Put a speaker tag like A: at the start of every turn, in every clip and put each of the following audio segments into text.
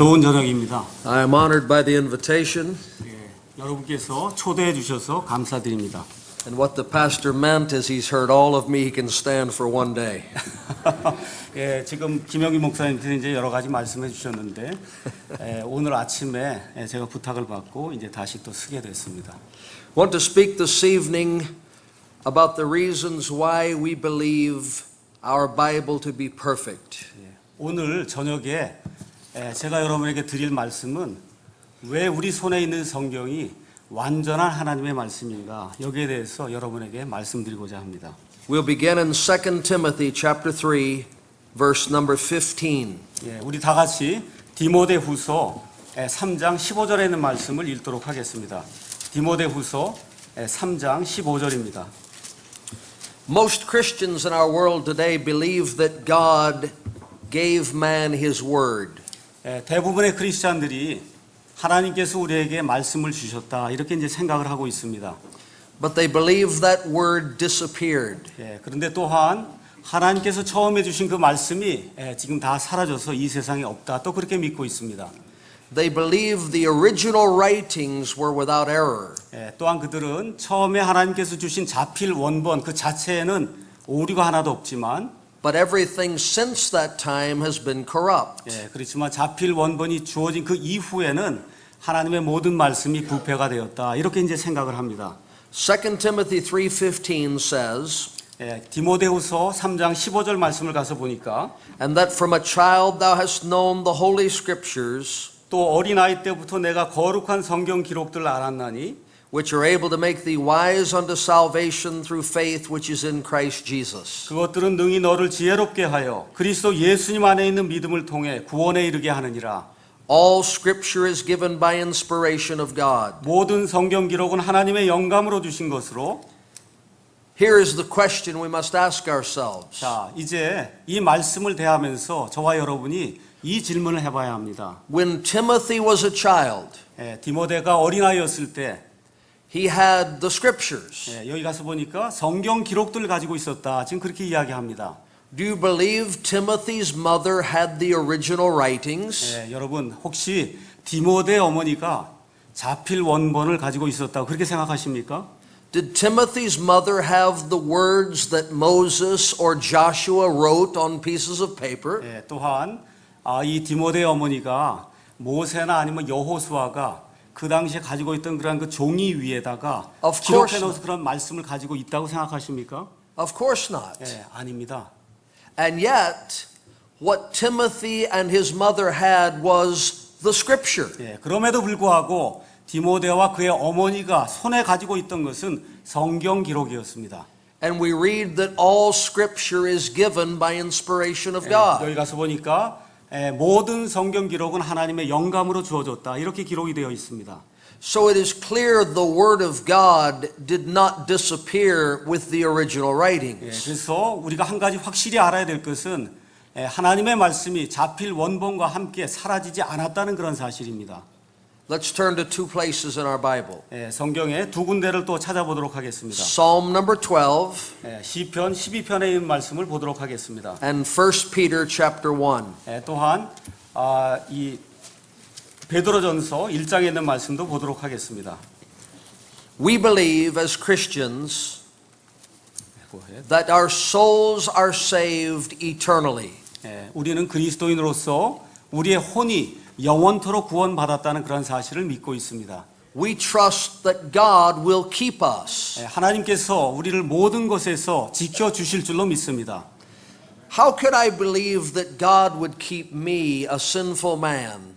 A: 좋은 저녁입니다.
B: I am honored by the invitation,
A: 여러분께서 초대해 주셔서 감사드립니다.
B: and what the pastor meant is he's heard all of me, he can stand for one day.
A: 지금 김영기 목사님께서 이제 여러 가지 말씀해 주셨는데 오늘 아침에 제가 부탁을 받고 이제 다시 또 쓰게 됐습니다.
B: I want to speak this evening about the reasons why we believe our Bible to be perfect.
A: 오늘 저녁에 제가 여러분에게 드릴 말씀은 왜 우리 손에 있는 성경이 완전한 하나님의 말씀인가, 여기에 대해서 여러분에게 말씀드리고자 합니다.
B: We'll begin in 2 Timothy chapter 3, verse number 15.
A: 우리 다 같이 디모데후서 3장 15절에 있는 말씀을 읽도록 하겠습니다. 디모데후서 3장 15절입니다.
B: Most Christians in our world today believe that God gave man his word.
A: 대부분의 크리스찬들이 하나님께서 우리에게 말씀을 주셨다, 이렇게 이제 생각을 하고 있습니다.
B: But they believe that word disappeared.
A: 그런데 또한 하나님께서 처음에 주신 그 말씀이 지금 다 사라져서 이 세상에 없다, 또 그렇게 믿고 있습니다.
B: They believe the original writings were without error.
A: 또한 그들은 처음에 하나님께서 주신 자필 원본 그 자체에는 오류가 하나도 없지만,
B: But everything since that time has been corrupt.
A: 그렇지만 자필 원본이 주어진 그 이후에는 하나님의 모든 말씀이 부패가 되었다, 이렇게 이제 생각을 합니다.
B: 2 Timothy 3:15 says,
A: 디모데후서 3장 15절 말씀을 가서 보니까,
B: And that from a child thou hast known the holy scriptures,
A: 또 어린아이 때부터 내가 거룩한 성경 기록들을 알았나니,
B: which are able to make thee wise unto salvation through faith which is in Christ Jesus.
A: 그것들은 능히 너를 지혜롭게 하여 그리스도 예수님 안에 있는 믿음을 통해 구원에 이르게 하느니라.
B: All scripture is given by inspiration of God.
A: 모든 성경 기록은 하나님의 영감으로 주신 것으로.
B: Here is the question we must ask ourselves.
A: 자, 이제 이 말씀을 대하면서 저와 여러분이 이 질문을 해봐야 합니다.
B: When Timothy was a child,
A: 디모데가 어린아이였을 때,
B: he had the scriptures.
A: 여기 가서 보니까 성경 기록들을 가지고 있었다, 지금 그렇게 이야기합니다.
B: Do you believe Timothy's mother had the original writings?
A: 여러분 혹시 디모데 어머니가 자필 원본을 가지고 있었다고 그렇게 생각하십니까?
B: Did Timothy's mother have the words that Moses or Joshua wrote on pieces of paper?
A: 또한 이 디모데 어머니가 모세나 아니면 여호수아가 그 당시에 가지고 있던 그런 그 종이 위에다가 기록해 놓은 그런 말씀을 가지고 있다고 생각하십니까?
B: Of course not.
A: 아닙니다.
B: And yet, what Timothy and his mother had was the scripture.
A: 그럼에도 불구하고 디모데와 그의 어머니가 손에 가지고 있던 것은 성경 기록이었습니다.
B: And we read that all scripture is given by inspiration of God.
A: 여기 가서 보니까 모든 성경 기록은 하나님의 영감으로 주어졌다, 이렇게 기록이 되어 있습니다.
B: So it is clear the word of God did not disappear with the original writings.
A: 그래서 우리가 한 가지 확실히 알아야 될 것은 하나님의 말씀이 자필 원본과 함께 사라지지 않았다는 그런 사실입니다.
B: Let's turn to two places in our Bible.
A: 성경에 두 군데를 또 찾아보도록 하겠습니다.
B: Psalm number 12
A: 시편 12편에 있는 말씀을 보도록 하겠습니다.
B: and 1 Peter chapter 1.
A: 또한 이 베드로전서 1장에 있는 말씀도 보도록 하겠습니다.
B: We believe as Christians that our souls are saved eternally.
A: 우리는 그리스도인으로서 우리의 혼이 영원토록 구원받았다는 그런 사실을 믿고 있습니다.
B: We trust that God will keep us.
A: 하나님께서 우리를 모든 것에서 지켜주실 줄로 믿습니다.
B: How could I believe that God would keep me, a sinful man?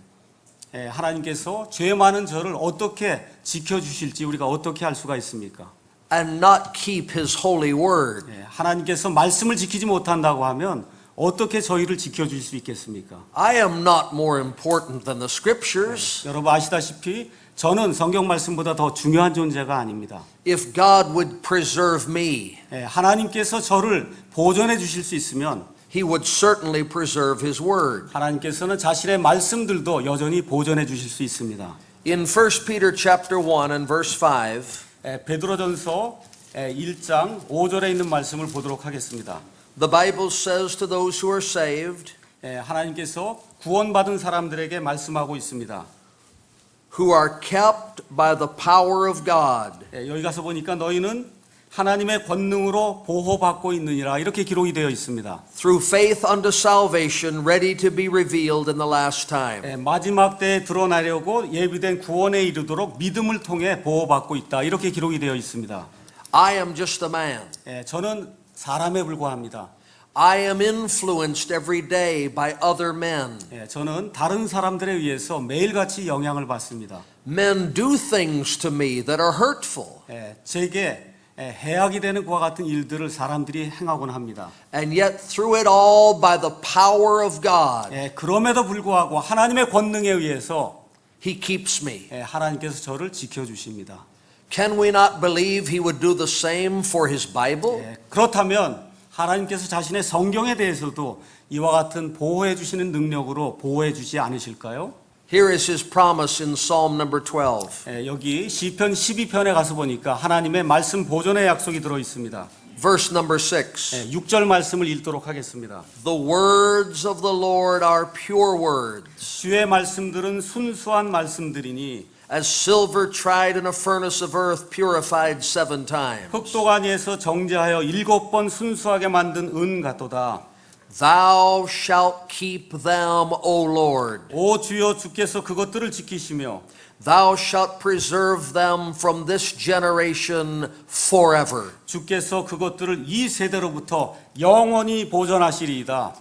A: 하나님께서 죄 많은 저를 어떻게 지켜주실지 우리가 어떻게 할 수가 있습니까?
B: And not keep His holy word.
A: 하나님께서 말씀을 지키지 못한다고 하면 어떻게 저희를 지켜줄 수 있겠습니까?
B: I am not more important than the scriptures.
A: 여러분 아시다시피 저는 성경 말씀보다 더 중요한 존재가 아닙니다.
B: If God would preserve me,
A: 하나님께서 저를 보존해 주실 수 있으면
B: He would certainly preserve His word.
A: 하나님께서는 자신의 말씀들도 여전히 보존해 주실 수 있습니다.
B: In 1 Peter chapter 1 and verse 5,
A: 베드로전서 1장 5절에 있는 말씀을 보도록 하겠습니다.
B: the Bible says to those who are saved,
A: 하나님께서 구원받은 사람들에게 말씀하고 있습니다.
B: who are kept by the power of God
A: 여기 가서 보니까 너희는 하나님의 권능으로 보호받고 있느니라 이렇게 기록이 되어 있습니다.
B: through faith unto salvation, ready to be revealed in the last time.
A: 마지막 때에 드러나려고 예비된 구원에 이르도록 믿음을 통해 보호받고 있다 이렇게 기록이 되어 있습니다.
B: I am just a man.
A: 저는 사람에 불과합니다.
B: I am influenced every day by other men.
A: 저는 다른 사람들에 의해서 매일같이 영향을 받습니다.
B: Men do things to me that are hurtful.
A: 제게 해악이 되는 그와 같은 일들을 사람들이 행하곤 합니다.
B: And yet through it all, by the power of God,
A: 그럼에도 불구하고 하나님의 권능에 의해서
B: He keeps me.
A: 하나님께서 저를 지켜주십니다.
B: Can we not believe He would do the same for His Bible?
A: 그렇다면 하나님께서 자신의 성경에 대해서도 이와 같은 보호해 주시는 능력으로 보호해 주지 않으실까요?
B: Here is His promise in Psalm number 12.
A: 여기 시편 12편에 가서 보니까 하나님의 말씀 보존의 약속이 들어 있습니다.
B: Verse number 6.
A: 6절 말씀을 읽도록 하겠습니다.
B: The words of the Lord are pure words,
A: 주의 말씀들은 순수한 말씀들이니
B: as silver tried in a furnace of earth, purified 7 times.
A: 흑도가니에서 정제하여 7번 순수하게 만든 은 같도다.
B: Thou shalt keep them, O Lord.
A: 오 주여 주께서 그것들을 지키시며
B: Thou shalt preserve them from this generation forever.
A: 주께서 그것들을 이 세대로부터 영원히 보존하시리이다.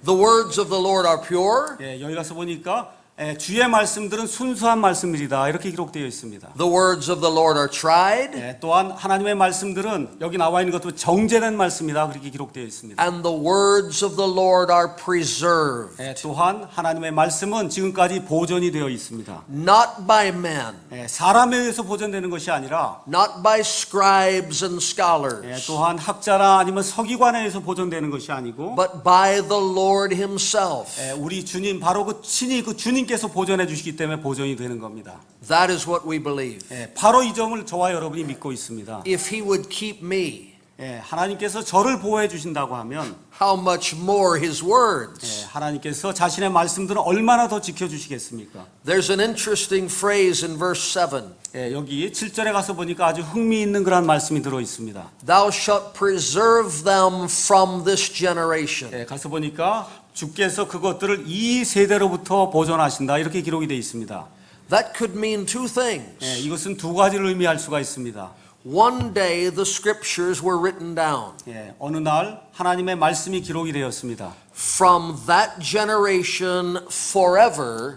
B: The words of the Lord are pure.
A: 여기 가서 보니까 주의 말씀들은 순수한 말씀이다 이렇게 기록되어 있습니다.
B: The words of the Lord are tried.
A: 또한 하나님의 말씀들은 여기 나와 있는 것도 정제된 말씀이다 그렇게 기록되어 있습니다.
B: And the words of the Lord are preserved.
A: 또한 하나님의 말씀은 지금까지 보존이 되어 있습니다.
B: Not by men,
A: 사람에 의해서 보존되는 것이 아니라
B: not by scribes and scholars,
A: 또한 학자나 아니면 서기관에 의해서 보존되는 것이 아니고
B: but by the Lord Himself.
A: 우리 주님 바로 친히 그 주님께서 보존해 주시기 때문에 보존이 되는 겁니다.
B: That is what we believe.
A: 바로 이 점을 저와 여러분이 믿고 있습니다.
B: If He would keep me,
A: 하나님께서 저를 보호해 주신다고 하면
B: how much more His words?
A: 하나님께서 자신의 말씀들은 얼마나 더 지켜주시겠습니까?
B: There's an interesting phrase in verse 7.
A: 여기 7절에 가서 보니까 아주 흥미있는 그런 말씀이 들어 있습니다.
B: Thou shalt preserve them from this generation.
A: 가서 보니까 주께서 그것들을 이 세대로부터 보존하신다 이렇게 기록이 되어 있습니다.
B: That could mean two things.
A: 이것은 두 가지를 의미할 수가 있습니다.
B: One day the scriptures were written down.
A: 어느 날 하나님의 말씀이 기록이 되었습니다.
B: From that generation forever,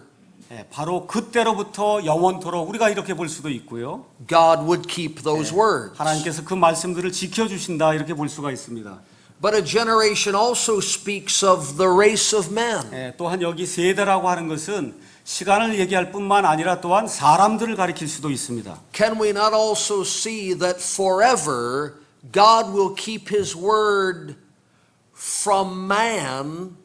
A: 바로 그때로부터 영원토록 우리가 이렇게 볼 수도 있고요.
B: God would keep those words.
A: 하나님께서 그 말씀들을 지켜주신다 이렇게 볼 수가 있습니다.
B: But a generation also speaks of the race of men.
A: 또한 여기 세대라고 하는 것은 시간을 얘기할 뿐만 아니라 또한 사람들을 가리킬 수도 있습니다.
B: Can we not also see that forever God will keep His word from man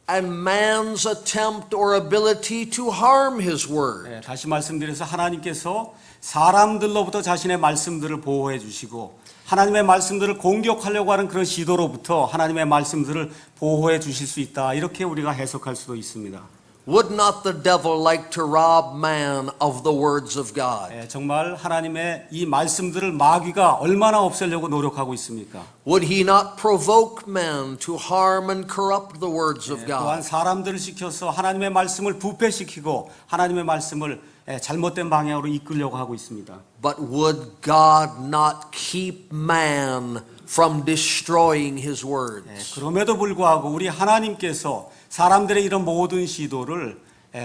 B: and man's attempt or ability to harm His word?
A: 다시 말씀드려서 하나님께서 사람들로부터 자신의 말씀들을 보호해 주시고 하나님의 말씀들을 공격하려고 하는 그런 시도로부터 하나님의 말씀들을 보호해 주실 수 있다. 이렇게 우리가 해석할 수도 있습니다.
B: Would not the devil like to rob man of the words of God?
A: 정말 하나님의 이 말씀들을 마귀가 얼마나 없애려고 노력하고 있습니까?
B: Would he not provoke men to harm and corrupt the words of
A: 또한
B: God?
A: 사람들을 시켜서 하나님의 말씀을 부패시키고 하나님의 말씀을 잘못된 방향으로 이끌려고 하고 있습니다.
B: But would God not keep man from destroying his words?
A: 그럼에도 불구하고 우리 하나님께서 사람들의 이런 모든 시도를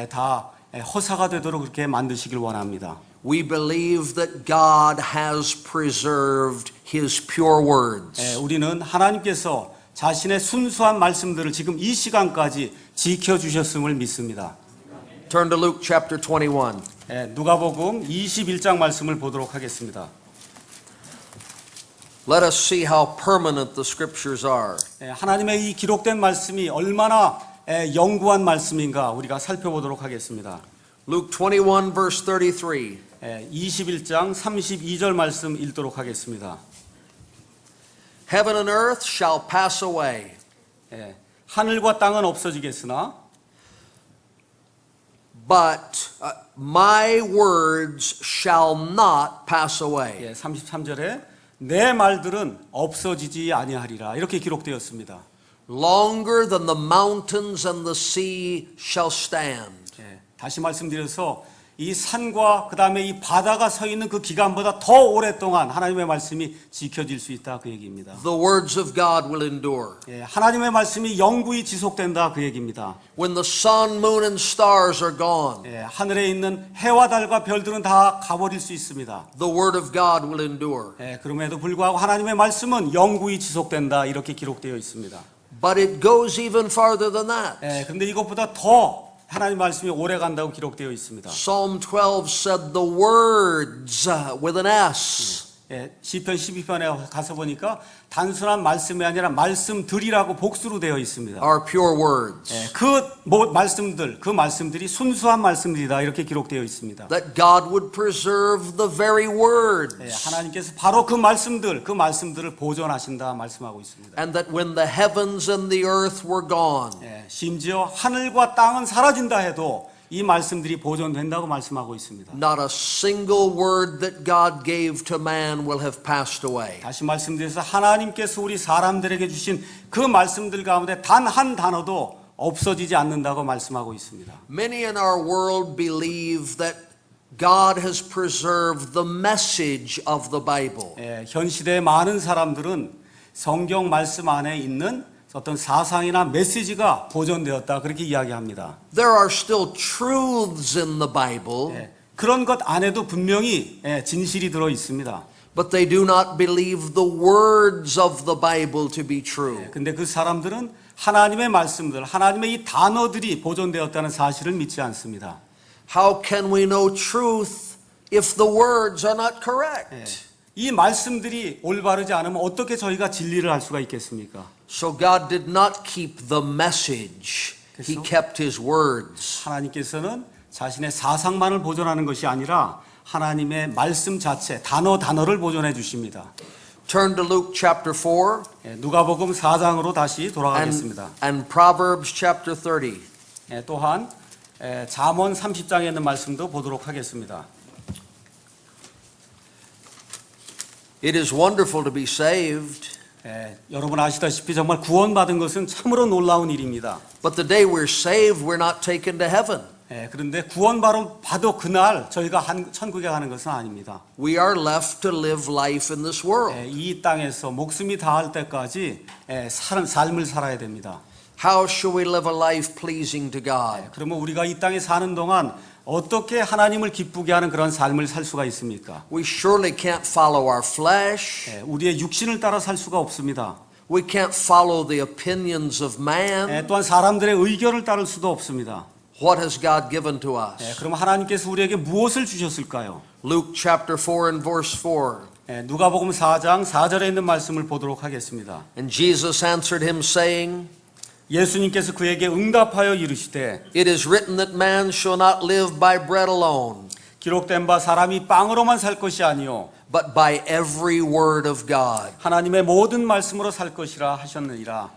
A: 다 허사가 되도록 그렇게 만드시길 원합니다.
B: We believe that God has preserved his pure words.
A: 우리는 하나님께서 자신의 순수한 말씀들을 지금 이 시간까지 지켜주셨음을 믿습니다.
B: Turn to Luke chapter 21.
A: 누가복음 21장 말씀을 보도록 하겠습니다.
B: Let us see how permanent the scriptures are.
A: 하나님의 이 기록된 말씀이 얼마나 영구한 말씀인가 우리가 살펴보도록 하겠습니다.
B: Luke 21 verse 33.
A: 21장 32절 말씀 읽도록 하겠습니다.
B: Heaven and earth shall pass away,
A: 하늘과 땅은 없어지겠으나
B: but my words shall not pass away.
A: 예, 33절에 내 말들은 없어지지 아니하리라 이렇게 기록되었습니다.
B: Longer than the mountains and the sea shall stand.
A: 예, 다시 말씀드려서 이 산과 그 다음에 이 바다가 서 있는 그 기간보다 더 오랫동안 하나님의 말씀이 지켜질 수 있다 그 얘기입니다.
B: The words of God will endure.
A: 예, 하나님의 말씀이 영구히 지속된다 그 얘기입니다.
B: When the sun, moon, and stars are gone,
A: 예, 하늘에 있는 해와 달과 별들은 다 가버릴 수 있습니다.
B: the word of God will endure.
A: 예, 그럼에도 불구하고 하나님의 말씀은 영구히 지속된다 이렇게 기록되어 있습니다.
B: But it goes even farther than that.
A: 예, 그런데 이것보다 더 하나님 말씀이 오래 간다고 기록되어 있습니다.
B: Psalm 12 said the words with an S.
A: 예, 시편 12편에 가서 보니까 단순한 말씀이 아니라 말씀들이라고 복수로 되어 있습니다.
B: Are pure words.
A: 예, 그 말씀들이 순수한 말씀들이다 이렇게 기록되어 있습니다.
B: That God would preserve the very words.
A: 예, 하나님께서 바로 그 말씀들을 보존하신다 말씀하고 있습니다.
B: And that when the heavens and the earth were gone,
A: 예, 심지어 하늘과 땅은 사라진다 해도 이 말씀들이 보존된다고 말씀하고 있습니다.
B: not a single word that God gave to man will have passed away.
A: 다시 말씀드려서 하나님께서 우리 사람들에게 주신 그 말씀들 가운데 단 한 단어도 없어지지 않는다고 말씀하고 있습니다.
B: Many in our world believe that God has preserved the message of the Bible.
A: 예, 현 시대의 많은 사람들은 성경 말씀 안에 있는 어떤 사상이나 메시지가 보존되었다 그렇게 이야기합니다.
B: There are still truths in the Bible,
A: 예, 그런 것 안에도 분명히 진실이 들어 있습니다.
B: but they do not believe the words of the Bible to be true.
A: 근데 그 사람들은 하나님의 말씀들, 하나님의 이 단어들이 보존되었다는 사실을 믿지 않습니다.
B: How can we know truth if the words are not correct?
A: 예, 이 말씀들이 올바르지 않으면 어떻게 저희가 진리를 알 수가 있겠습니까?
B: So God did not keep the message. He kept his words.
A: 하나님께서는 자신의 사상만을 보존하는 것이 아니라 하나님의 말씀 자체, 단어를 보존해 주십니다.
B: Turn to Luke chapter 4
A: 예, 누가복음 4장으로 다시 돌아가겠습니다.
B: and Proverbs chapter 30.
A: 예, 또한 잠언 30장에 있는 말씀도 보도록 하겠습니다.
B: It is wonderful to be saved,
A: 여러분 아시다시피 정말 구원받은 것은 참으로 놀라운 일입니다.
B: but the day we're saved, we're not taken to heaven.
A: 그런데 구원받아 그날 저희가 천국에 가는 것은 아닙니다.
B: We are left to live life in this world.
A: 이 땅에서 목숨이 다할 때까지 삶을 살아야 됩니다.
B: How shall we live a life pleasing to God?
A: 그러면 우리가 이 땅에 사는 동안 어떻게 하나님을 기쁘게 하는 그런 삶을 살 수가 있습니까?
B: We surely can't follow our flesh.
A: 우리의 육신을 따라 살 수가 없습니다.
B: We can't follow the opinions of man.
A: 또한 사람들의 의견을 따를 수도 없습니다.
B: What has God given to us?
A: 그럼 하나님께서 우리에게 무엇을 주셨을까요?
B: Luke chapter 4 and verse 4.
A: 누가복음 4장 4절에 있는 말씀을 보도록 하겠습니다.
B: And Jesus answered him saying,
A: 예수님께서 그에게 응답하여 이르시되
B: It is written that man shall not live by bread alone,
A: 기록된 바 사람이 빵으로만 살 것이 아니요
B: but by every word of God.
A: 하나님의 모든 말씀으로 살 것이라 하셨느니라.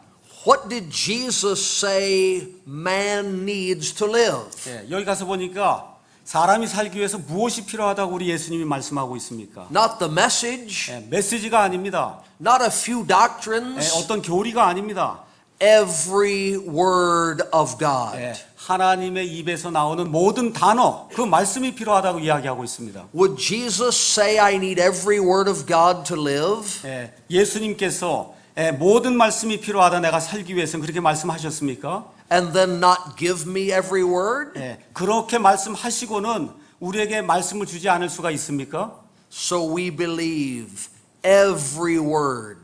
B: What did Jesus say man needs to live?
A: 여기 가서 보니까 사람이 살기 위해서 무엇이 필요하다고 우리 예수님이 말씀하고 있습니까?
B: Not the message,
A: 메시지가 아닙니다.
B: not a few doctrines,
A: 어떤 교리가 아닙니다.
B: every word of God.
A: 하나님의 입에서 나오는 모든 단어, 그 말씀이 필요하다고 이야기하고 있습니다.
B: Would Jesus say I need every word of God to live?
A: 예수님께서 모든 말씀이 필요하다 내가 살기 위해서는 그렇게 말씀하셨습니까?
B: And then not give me every word?
A: 그렇게 말씀하시고는 우리에게 말씀을 주지 않을 수가 있습니까?
B: So we believe every word.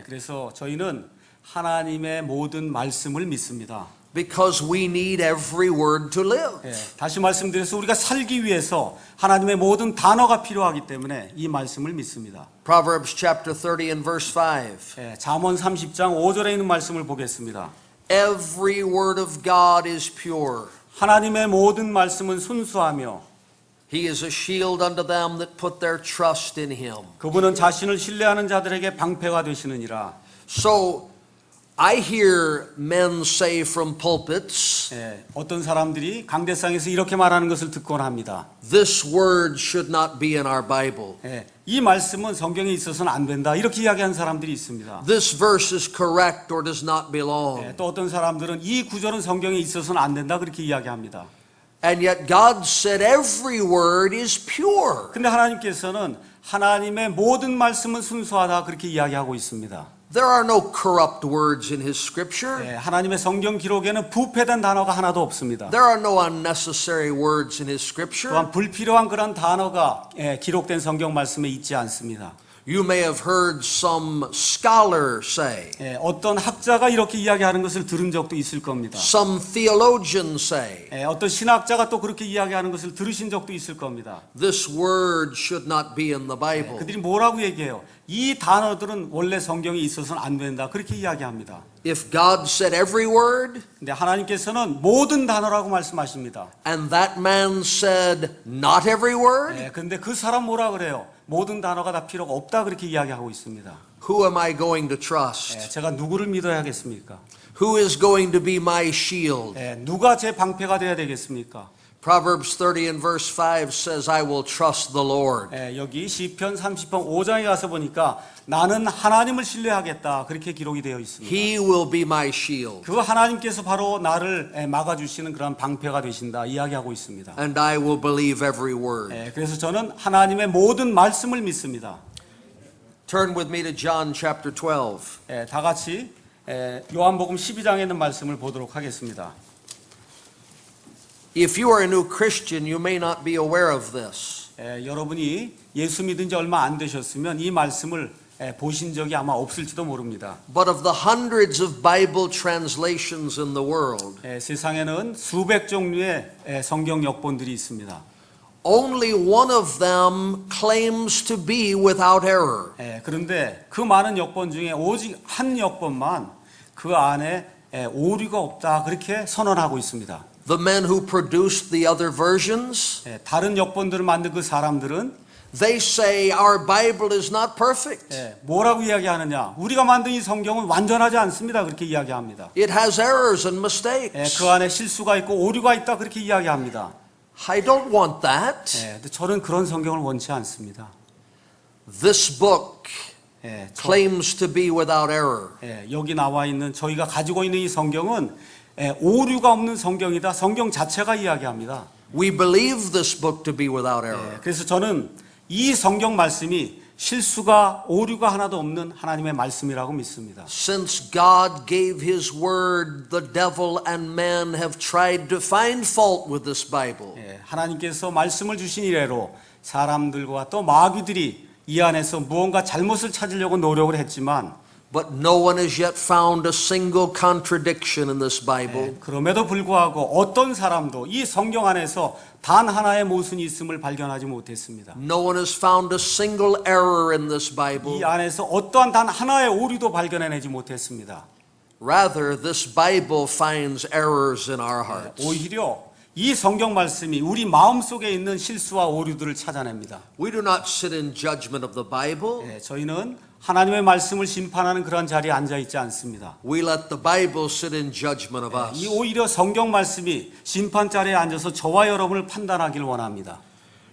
A: 그래서 저희는 하나님의 모든 말씀을 믿습니다.
B: Because we need every word to live.
A: 다시 말씀드려서 우리가 살기 위해서 하나님의 모든 단어가 필요하기 때문에 이 말씀을 믿습니다.
B: Proverbs chapter 30 and verse 5.
A: 잠언 30장 5절에 있는 말씀을 보겠습니다.
B: Every word of God is pure.
A: 하나님의 모든 말씀은 순수하며
B: He is a shield unto them that put their trust in him.
A: 그분은 자신을 신뢰하는 자들에게 방패가 되시느니라.
B: So I hear men say from pulpits,
A: 예, 어떤 사람들이 강대상에서 이렇게 말하는 것을 듣곤 합니다.
B: this word should not be in our Bible.
A: 예, 이 말씀은 성경에 있어서는 안 된다. 이렇게 이야기하는 사람들이 있습니다.
B: This verse is correct or does not belong.
A: 예, 또 어떤 사람들은 이 구절은 성경에 있어서는 안 된다. 그렇게 이야기합니다.
B: And yet God said every word is pure.
A: 근데 하나님께서는 하나님의 모든 말씀은 순수하다. 그렇게 이야기하고 있습니다.
B: There are no corrupt words in His Scripture.
A: 예, 하나님의 성경 기록에는 부패된 단어가 하나도 없습니다.
B: There are no unnecessary words in His Scripture.
A: 또한 불필요한 그런 단어가 기록된 성경 말씀에 있지 않습니다.
B: You may have heard some scholar say,
A: 예, 어떤 학자가 이렇게 이야기하는 것을 들은 적도 있을 겁니다.
B: some theologian say,
A: 예, 어떤 신학자가 또 그렇게 이야기하는 것을 들으신 적도 있을 겁니다.
B: this word should not be in the Bible.
A: 그들이 뭐라고 얘기해요? 이 단어들은 원래 성경에 있어서는 안 된다. 그렇게 이야기합니다.
B: If God said every word,
A: 근데 하나님께서는 모든 단어라고 말씀하십니다.
B: and that man said not every word,
A: 예, 근데 그 사람 뭐라 그래요? 모든 단어가 다 필요가 없다. 그렇게 이야기하고 있습니다.
B: who am I going to
A: 예,
B: trust?
A: 제가 누구를 믿어야겠습니까?
B: Who is going to be my shield?
A: 예, 누가 제 방패가 돼야 되겠습니까?
B: Proverbs 30 and verse 5 says, I will trust the Lord.
A: 예, 여기 시편 30편 5장에 가서 보니까 나는 하나님을 신뢰하겠다. 그렇게 기록이 되어 있습니다.
B: He will be my shield,
A: 그 하나님께서 바로 나를 막아주시는 그런 방패가 되신다. 이야기하고 있습니다.
B: and I will believe every word.
A: 예, 그래서 저는 하나님의 모든 말씀을 믿습니다.
B: Turn with me to John chapter 12.
A: 예, 다 같이 요한복음 12장에 있는 말씀을 보도록 하겠습니다.
B: If you are a new Christian, you may not be aware of this.
A: 여러분이 예수 믿은 지 얼마 안 되셨으면 이 말씀을 보신 적이 아마 없을지도 모릅니다.
B: But of the hundreds of Bible translations in the world,
A: 세상에는 수백 종류의 성경 역본들이 있습니다.
B: only one of them claims to be without error.
A: 그런데 그 많은 역본 중에 오직 한 역본만 그 안에 오류가 없다 그렇게 선언하고 있습니다.
B: The men who produced the other versions,
A: 다른 역본들을 만든 그 사람들은
B: they say our Bible is not perfect.
A: 뭐라고 이야기하느냐? 우리가 만든 이 성경은 완전하지 않습니다. 그렇게 이야기합니다.
B: It has errors and mistakes.
A: 그 안에 실수가 있고 오류가 있다 그렇게 이야기합니다.
B: I don't want that.
A: 근데 저는 그런 성경을 원치 않습니다.
B: This book
A: 저,
B: claims to be without error.
A: 여기 나와 있는 저희가 가지고 있는 이 성경은 오류가 없는 성경이다. 성경 자체가 이야기합니다.
B: We believe this book to be without error.
A: 그래서 저는 이 성경 말씀이 실수가 오류가 하나도 없는 하나님의 말씀이라고 믿습니다.
B: Since God gave His word, the devil and man have tried to find fault with this Bible.
A: 하나님께서 말씀을 주신 이래로 사람들과 또 마귀들이 이 안에서 무언가 잘못을 찾으려고 노력을 했지만
B: But no one has yet found a single contradiction in this Bible.
A: 그럼에도 불구하고 어떤 사람도 이 성경 안에서 단 하나의 모순이 있음을 발견하지 못했습니다.
B: No one has found a single error in this Bible.
A: 이 안에서 어떠한 단 하나의 오류도 발견해내지 못했습니다.
B: Rather, this Bible finds errors in our hearts.
A: 오히려 이 성경 말씀이 우리 마음속에 있는 실수와 오류들을 찾아냅니다.
B: We do not sit in judgment of the Bible.
A: 저희는 하나님의 말씀을 심판하는 그런 자리에 앉아 있지 않습니다.
B: We let the Bible sit in judgment of us.
A: 이 오히려 성경 말씀이 심판 자리에 앉아서 저와 여러분을 판단하길 원합니다.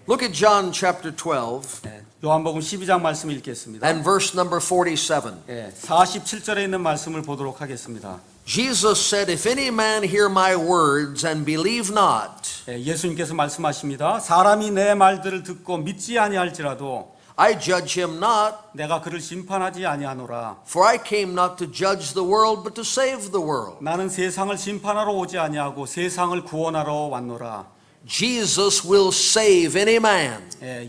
B: Look at John chapter 12
A: 요한복음 12장 말씀 읽겠습니다.
B: and verse number 47.
A: 47절에 있는 말씀을 보도록 하겠습니다.
B: Jesus said, If any man hear my words and believe not,
A: 예수님께서 말씀하십니다. 사람이 내 말들을 듣고 믿지 아니할지라도
B: I judge him not,
A: 내가 그를 심판하지 아니하노라.
B: for I came not to judge the world, but to save the world.
A: 나는 세상을 심판하러 오지 아니하고 세상을 구원하러 왔노라.
B: Jesus will save any man.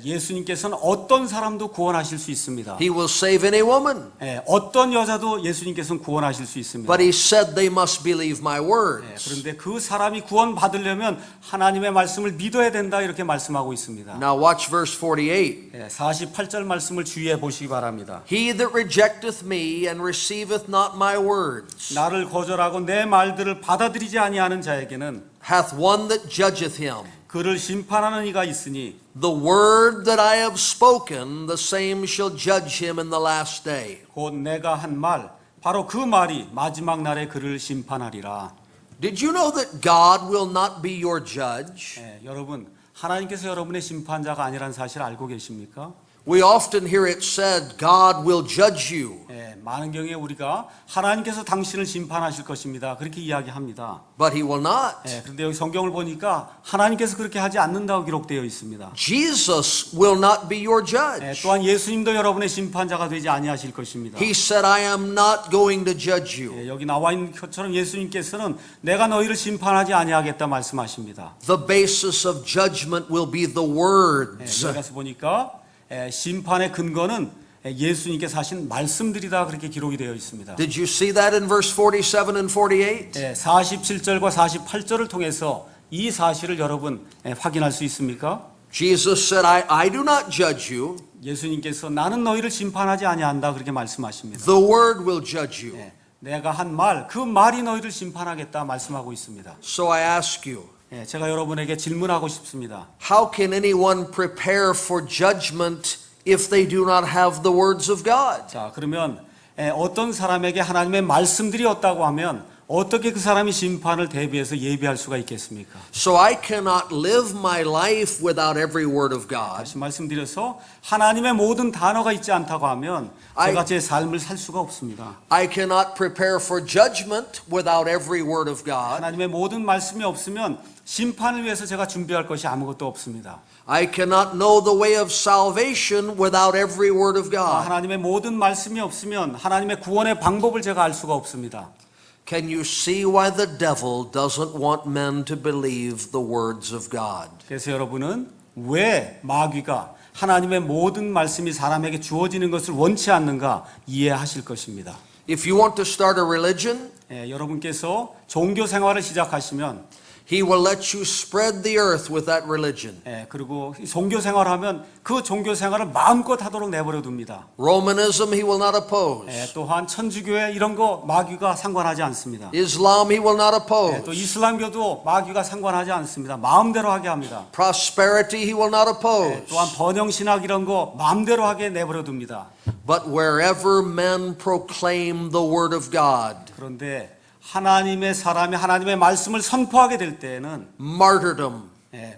A: 예수님께서는 어떤 사람도 구원하실 수 있습니다.
B: He will save any woman.
A: 어떤 여자도 예수님께서는 구원하실 수 있습니다.
B: But he said they must believe my words.
A: 그런데 그 사람이 구원 받으려면 하나님의 말씀을 믿어야 된다 이렇게 말씀하고 있습니다.
B: Now watch verse 48.
A: 48절 말씀을 주의해 보시기 바랍니다.
B: He that rejecteth me and receiveth not my words
A: 나를 거절하고 내 말들을 받아들이지 아니하는 자에게는
B: hath one that judgeth him.
A: 그를 심판하는 이가 있으니
B: The word that I have spoken, the same shall judge him in the last day.
A: 곧 내가 한 말 바로 그 말이 마지막 날에 그를 심판하리라.
B: Did you know that God will not be your judge?
A: 여러분, 하나님께서 여러분의 심판자가 아니라는 사실 알고 계십니까?
B: We often hear it said, God will judge you.
A: 많은 경우에 우리가 하나님께서 당신을 심판하실 것입니다. 그렇게 이야기합니다.
B: But he will not.
A: 그런데 여기 성경을 보니까 하나님께서 그렇게 하지 않는다고 기록되어 있습니다.
B: Jesus will not be your judge.
A: 또한 예수님도 여러분의 심판자가 되지 아니하실 것입니다.
B: He said, I am not going to judge you.
A: 여기 나와 있는 것처럼 예수님께서는 내가 너희를 심판하지 아니하겠다 말씀하십니다.
B: The basis of judgment will be the words.
A: 여기 가서 보니까 심판의 근거는 예수님께서 하신 말씀들이다 그렇게 기록이 되어 있습니다.
B: Did you see that in verse 47 and 48?
A: 47절과 48절을 통해서 이 사실을 여러분 확인할 수 있습니까?
B: Jesus said, I do not judge you.
A: 예수님께서 나는 너희를 심판하지 아니한다 그렇게 말씀하십니다.
B: The word will judge you.
A: 내가 한 말, 그 말이 너희를 심판하겠다 말씀하고 있습니다.
B: So I ask you,
A: 제가 여러분에게 질문하고 싶습니다.
B: how can anyone prepare for judgment if they do not have the words of God?
A: 자, 그러면 어떤 사람에게 하나님의 말씀들이 없다고 하면 어떻게 그 사람이 심판을 대비해서 예비할 수가 있겠습니까?
B: So I cannot live my life without every word of God.
A: 다시 말씀드려서 하나님의 모든 단어가 있지 않다고 하면 제가 제 삶을 살 수가 없습니다.
B: I cannot prepare for judgment without every word of God.
A: 하나님의 모든 말씀이 없으면 심판을 위해서 제가 준비할 것이 아무것도 없습니다.
B: I cannot know the way of salvation without every word of God.
A: 하나님의 모든 말씀이 없으면 하나님의 구원의 방법을 제가 알 수가 없습니다.
B: Can you see why the devil doesn't want men to believe the words of God?
A: 그래서 여러분은 왜 마귀가 하나님의 모든 말씀이 사람에게 주어지는 것을 원치 않는가 이해하실 것입니다.
B: If you want to start a religion,
A: 여러분께서 종교 생활을 시작하시면
B: he will let you spread the earth with that religion.
A: 그리고 종교 생활하면 그 종교 생활을 마음껏 하도록 내버려 둡니다.
B: Romanism he will not oppose.
A: 또한 천주교회 이런 거 마귀가 상관하지 않습니다.
B: Islam he will not
A: 또
B: oppose.
A: 이슬람교도 마귀가 상관하지 않습니다. 마음대로 하게 합니다.
B: Prosperity he will not oppose.
A: 또한 번영신학 이런 거 마음대로 하게 내버려 둡니다.
B: But wherever men proclaim the word of God,
A: 그런데 하나님의 사람이 하나님의 말씀을 선포하게 될 때에는
B: martyrdom,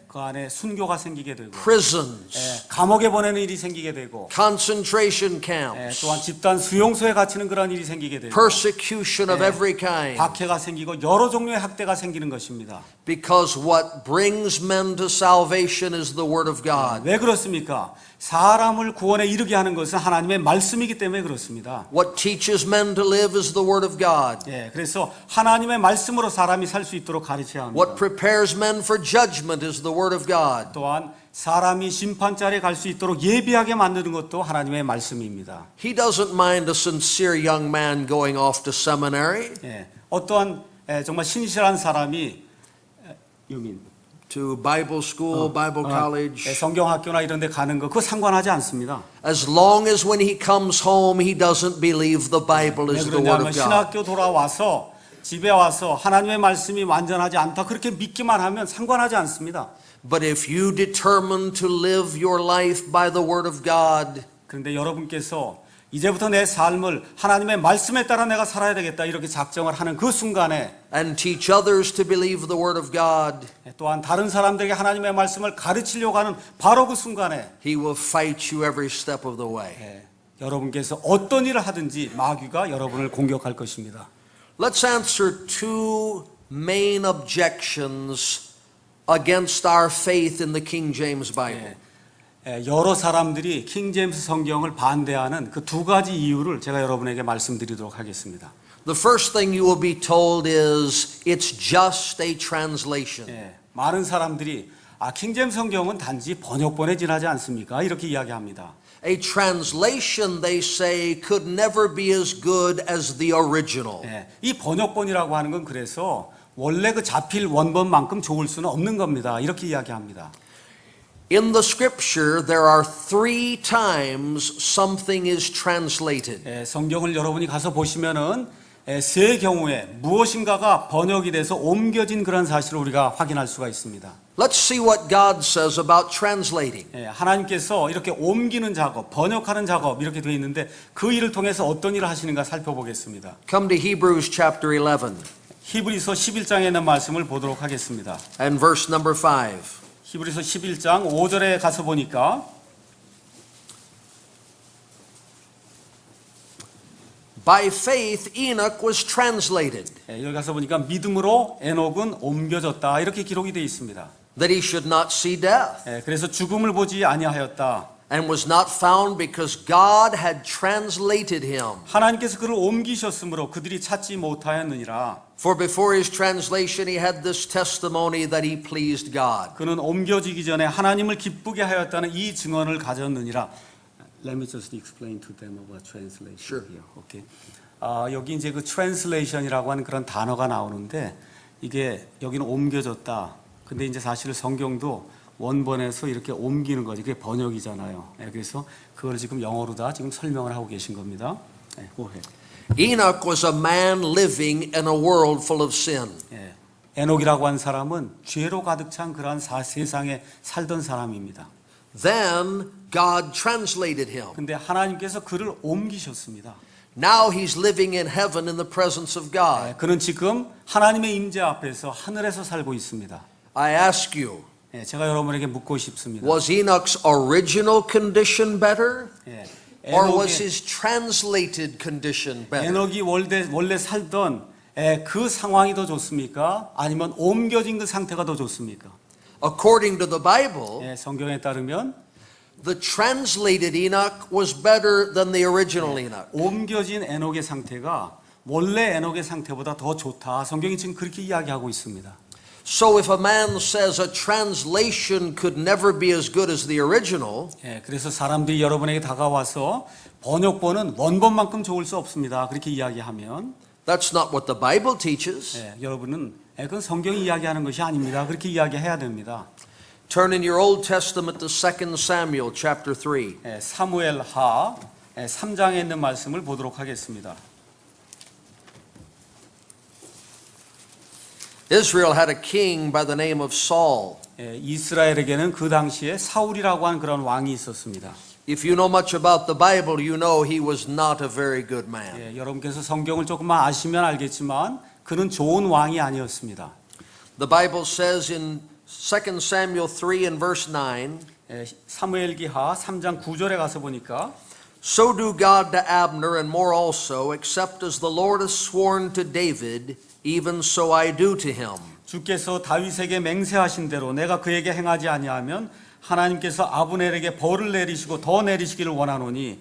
A: 그 안에 순교가 생기게 되고
B: prisons,
A: 감옥에 보내는 일이 생기게 되고
B: concentration camps,
A: 또한 집단 수용소에 갇히는 그런 일이 생기게 되고
B: persecution of every kind.
A: 박해가 생기고 여러 종류의 학대가 생기는 것입니다.
B: Because what brings men to salvation is the word of God.
A: 왜 그렇습니까? 사람을 구원에 이르게 하는 것은 하나님의 말씀이기 때문에 그렇습니다.
B: What teaches men to live is the word of God.
A: 그래서 하나님의 말씀으로 사람이 살 수 있도록 가르쳐야 합니다.
B: What prepares men for judgment is the word of God.
A: 또한 사람이 심판자리에 갈 수 있도록 예비하게 만드는 것도 하나님의 말씀입니다.
B: He doesn't mind a sincere young man going off to seminary,
A: 어떠한 정말 신실한 사람이
B: to Bible school, Bible college.
A: 성경학교나 이런 데 가는 거 그거 상관하지 않습니다.
B: As long as when he comes home he doesn't believe the Bible
A: 왜
B: is the word
A: 그러냐면
B: of God.
A: 신학교 돌아와서 집에 와서 하나님의 말씀이 완전하지 않다 그렇게 믿기만 하면 상관하지 않습니다.
B: But if you determine to live your life by the word of God,
A: 그런데 여러분께서 이제부터 내 삶을 하나님의 말씀에 따라 내가 살아야 되겠다 이렇게 작정을 하는 그 순간에
B: and teach others to believe the word of God,
A: 또한 다른 사람들에게 하나님의 말씀을 가르치려고 하는 바로 그 순간에
B: he will fight you every step of the way.
A: 여러분께서 어떤 일을 하든지 마귀가 여러분을 공격할 것입니다.
B: Let's answer two main objections against our faith in the King James Bible.
A: 여러 사람들이 킹제임스 성경을 반대하는 그 두 가지 이유를 제가 여러분에게 말씀드리도록 하겠습니다.
B: The first thing you will be told is it's just a translation.
A: 많은 사람들이 킹제임스 성경은 단지 번역본에 지나지 않습니까? 이렇게 이야기합니다.
B: A translation, they say, could never be as good as the original.
A: 이 번역본이라고 하는 건 그래서 원래 그 자필 원본만큼 좋을 수는 없는 겁니다. 이렇게 이야기합니다.
B: In the scripture, there are 3 times something is translated.
A: 성경을 여러분이 가서 보시면은 세 경우에 무엇인가가 번역이 돼서 옮겨진 그런 사실을 우리가 확인할 수가 있습니다.
B: Let's see what God says about translating.
A: 하나님께서 이렇게 옮기는 작업, 번역하는 작업 이렇게 되어 있는데 그 일을 통해서 어떤 일을 하시는가 살펴보겠습니다.
B: Come to Hebrews chapter 11
A: 히브리서 11장에 있는 말씀을 보도록 하겠습니다.
B: and verse number 5.
A: 히브리서 11장 5절에 가서 보니까
B: By faith Enoch was translated,
A: 여기 가서 보니까 믿음으로 에녹은 옮겨졌다 이렇게 기록이 되어 있습니다.
B: that he should not see death,
A: 그래서 죽음을 보지 아니하였다.
B: and was not found because God had translated him.
A: 하나님께서 그를 옮기셨으므로 그들이 찾지 못하였느니라.
B: For before his translation he had this testimony that he pleased God.
A: 그는 옮겨지기 전에 하나님을 기쁘게 하였다는 이 증언을 가졌느니라. Let me just explain to them about translation.
B: Sure.
A: here. Okay. 여기 이제 그 translation이라고 하는 그런 단어가 나오는데 이게 여기는 옮겨졌다. 근데 이제 사실 성경도 원본에서 이렇게 옮기는 거지. 그게 번역이잖아요. 그래서 그걸 지금 영어로 다 지금 설명을 하고 계신 겁니다. go ahead.
B: Enoch was a man living in a world full of sin.
A: 에녹이라고 한 사람은 죄로 가득 찬 그러한 세상에 살던 사람입니다.
B: Then God translated him.
A: 근데 하나님께서 그를 옮기셨습니다.
B: Now he's living in heaven in the presence of God.
A: 그는 지금 하나님의 임재 앞에서 하늘에서 살고 있습니다.
B: I ask you,
A: 제가 여러분에게 묻고 싶습니다.
B: was Enoch's original condition better? Or was
A: 에녹의,
B: his translated condition better?
A: 에녹이 원래 살던 그 상황이 더 좋습니까? 아니면 옮겨진 그 상태가 더 좋습니까?
B: According to the Bible,
A: 성경에 따르면
B: the translated Enoch was better than the original Enoch.
A: 옮겨진 에녹의 상태가 원래 에녹의 상태보다 더 좋다. 성경이 지금 그렇게 이야기하고 있습니다.
B: So if a man says a translation could never be as good as the original,
A: 그래서 사람들이 여러분에게 다가와서 번역본은 원본만큼 좋을 수 없습니다. 그렇게 이야기하면
B: that's not what the Bible teaches.
A: 여러분은 그건 성경이 이야기하는 것이 아닙니다. 그렇게 이야기해야 됩니다.
B: Turn in your Old Testament to 2 Samuel chapter 3.
A: 사무엘하 3장에 있는 말씀을 보도록 하겠습니다.
B: Israel had a king by the name of Saul.
A: 이스라엘에게는 그 당시에 사울이라고 하는 그런 왕이 있었습니다.
B: If you know much about the Bible, you know he was not a very good man.
A: 여러분께서 성경을 조금만 아시면 알겠지만 그는 좋은 왕이 아니었습니다.
B: The Bible says in 2 Samuel 3 and verse 9,
A: 사무엘기하 3장 9절에 가서 보니까
B: So do God to Abner and more also, except as the Lord has sworn to David, even so I do to him.
A: 주께서 다윗에게 맹세하신 대로 내가 그에게 행하지 아니하면 하나님께서 아브넬에게 벌을 내리시고 더 내리시기를 원하노니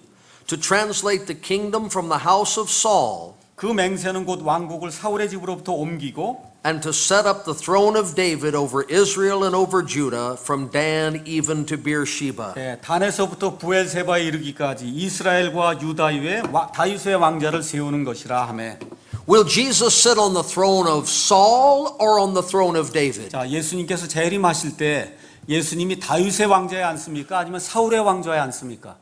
B: To translate the kingdom from the house of Saul
A: 그 맹세는 곧 왕국을 사울의 집으로부터 옮기고
B: and to set up the throne of David over Israel and over Judah from Dan even to Beersheba.
A: 단에서부터 부엘세바에 이르기까지 이스라엘과 유다 위에 다윗의 왕자를 세우는 것이라 하매.
B: Will Jesus sit on the throne of Saul or on the throne of David?
A: 자, 예수님께서 재림하실 때 예수님이 다윗의 왕좌에 앉습니까? 아니면 사울의 왕좌에 앉습니까?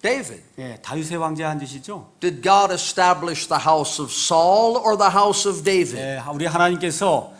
B: David.
A: 다윗의 왕좌에 앉으시죠?
B: Did God establish the house of Saul or the house of David?
A: 우리 하나님께서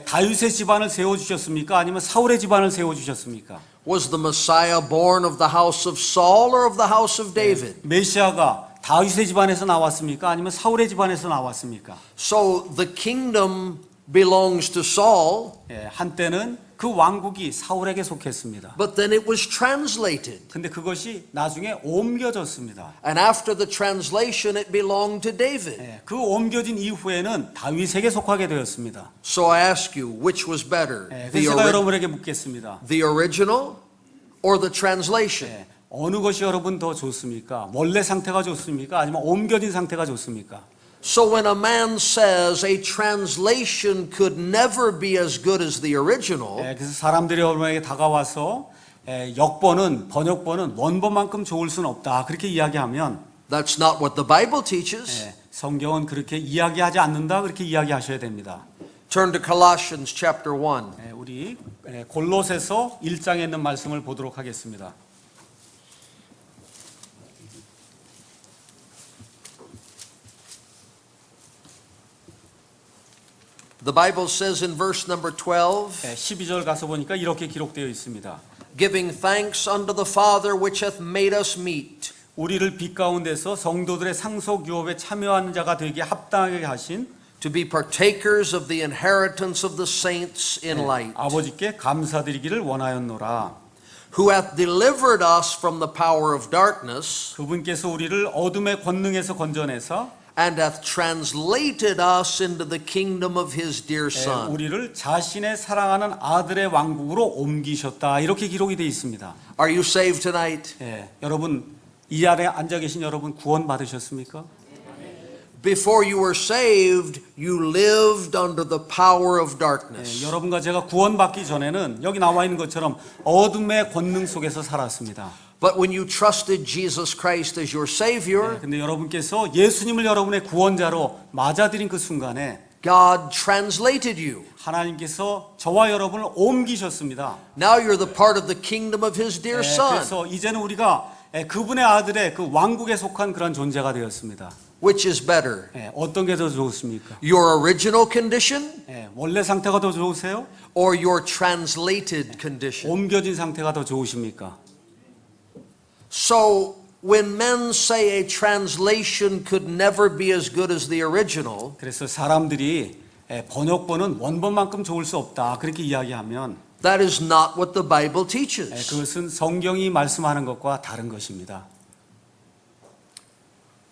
A: 다윗의 집안을 세워 주셨습니까? 아니면 사울의 집안을 세워 주셨습니까?
B: Was the Messiah born of the house of Saul or of the house of David?
A: 메시아가 다윗의 집안에서 나왔습니까? 아니면 사울의 집안에서 나왔습니까?
B: So the kingdom belongs to Saul,
A: 한때는 그 왕국이 사울에게 속했습니다.
B: but then it was translated.
A: 근데 그것이 나중에 옮겨졌습니다.
B: And after the translation, it belonged to David.
A: 그 옮겨진 이후에는 다윗에게 속하게 되었습니다.
B: So I ask you, which was better?
A: 그래서 제가 여러분에게 묻겠습니다.
B: The original or the translation?
A: 어느 것이 여러분 더 좋습니까? 원래 상태가 좋습니까? 아니면 옮겨진 상태가 좋습니까?
B: So when a man says a translation could never be as good as the original,
A: 그래서 사람들이 여러분에게 다가와서 번역본은 원본만큼 좋을 수는 없다. 그렇게 이야기하면
B: that's not what the Bible teaches.
A: 성경은 그렇게 이야기하지 않는다. 그렇게 이야기하셔야 됩니다.
B: Turn to Colossians chapter 1.
A: 우리 골로새서 1장에 있는 말씀을 보도록 하겠습니다.
B: The Bible says in verse number 12,
A: 12절 가서 보니까 이렇게 기록되어 있습니다.
B: giving thanks unto the Father which hath made us meet.
A: 우리를 빛 가운데서 성도들의 상속 유업에 참여하는 자가 되게 합당하게 하신
B: To be partakers of the inheritance of the saints in light,
A: 아버지께 감사드리기를 원하였노라.
B: who hath delivered us from the power of darkness,
A: 그분께서 우리를 어둠의 권능에서 건져내사
B: and hath translated us into the kingdom of his dear Son.
A: 우리를 자신의 사랑하는 아들의 왕국으로 옮기셨다. 이렇게 기록이 되어 있습니다.
B: Are you saved tonight?
A: 여러분 이 안에 앉아 계신 여러분 구원 받으셨습니까?
B: Before you were saved, you lived under the power of darkness.
A: 여러분과 제가 구원받기 전에는 여기 나와 있는 것처럼 어둠의 권능 속에서 살았습니다.
B: But when you trusted Jesus Christ as your Savior,
A: 근데 여러분께서 예수님을 여러분의 구원자로 맞아들인 그 순간에
B: God translated you.
A: 하나님께서 저와 여러분을 옮기셨습니다.
B: Now you're the part of the kingdom of his dear Son.
A: 그래서 이제는 우리가 그분의 아들의 그 왕국에 속한 그런 존재가 되었습니다.
B: Which is better?
A: 어떤 게 더 좋습니까?
B: Your original condition
A: 원래 상태가 더 좋으세요?
B: or your translated condition?
A: 옮겨진 상태가 더 좋으십니까?
B: So when men say a translation could never be as good as the original,
A: 그래서 사람들이 번역본은 원본만큼 좋을 수 없다 그렇게 이야기하면
B: that is not what the Bible teaches.
A: 그것은 성경이 말씀하는 것과 다른 것입니다.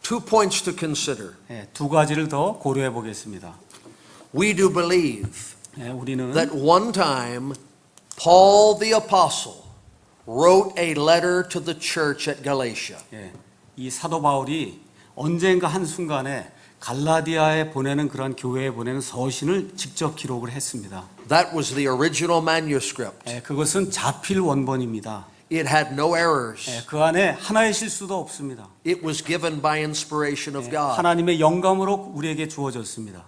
B: 2 points to consider.
A: 두 가지를 더 고려해 보겠습니다.
B: We do believe
A: 우리는
B: that one time Paul the Apostle wrote a letter to the church at Galatia.
A: 이 사도 바울이 언젠가 한 순간에 갈라디아에 보내는 그런 교회에 보내는 서신을 직접 기록을 했습니다.
B: That was the original manuscript.
A: 그것은 자필 원본입니다.
B: It had no errors.
A: 그 안에 하나의 실수도 없습니다.
B: It was given by inspiration of God.
A: 하나님의 영감으로 우리에게 주어졌습니다.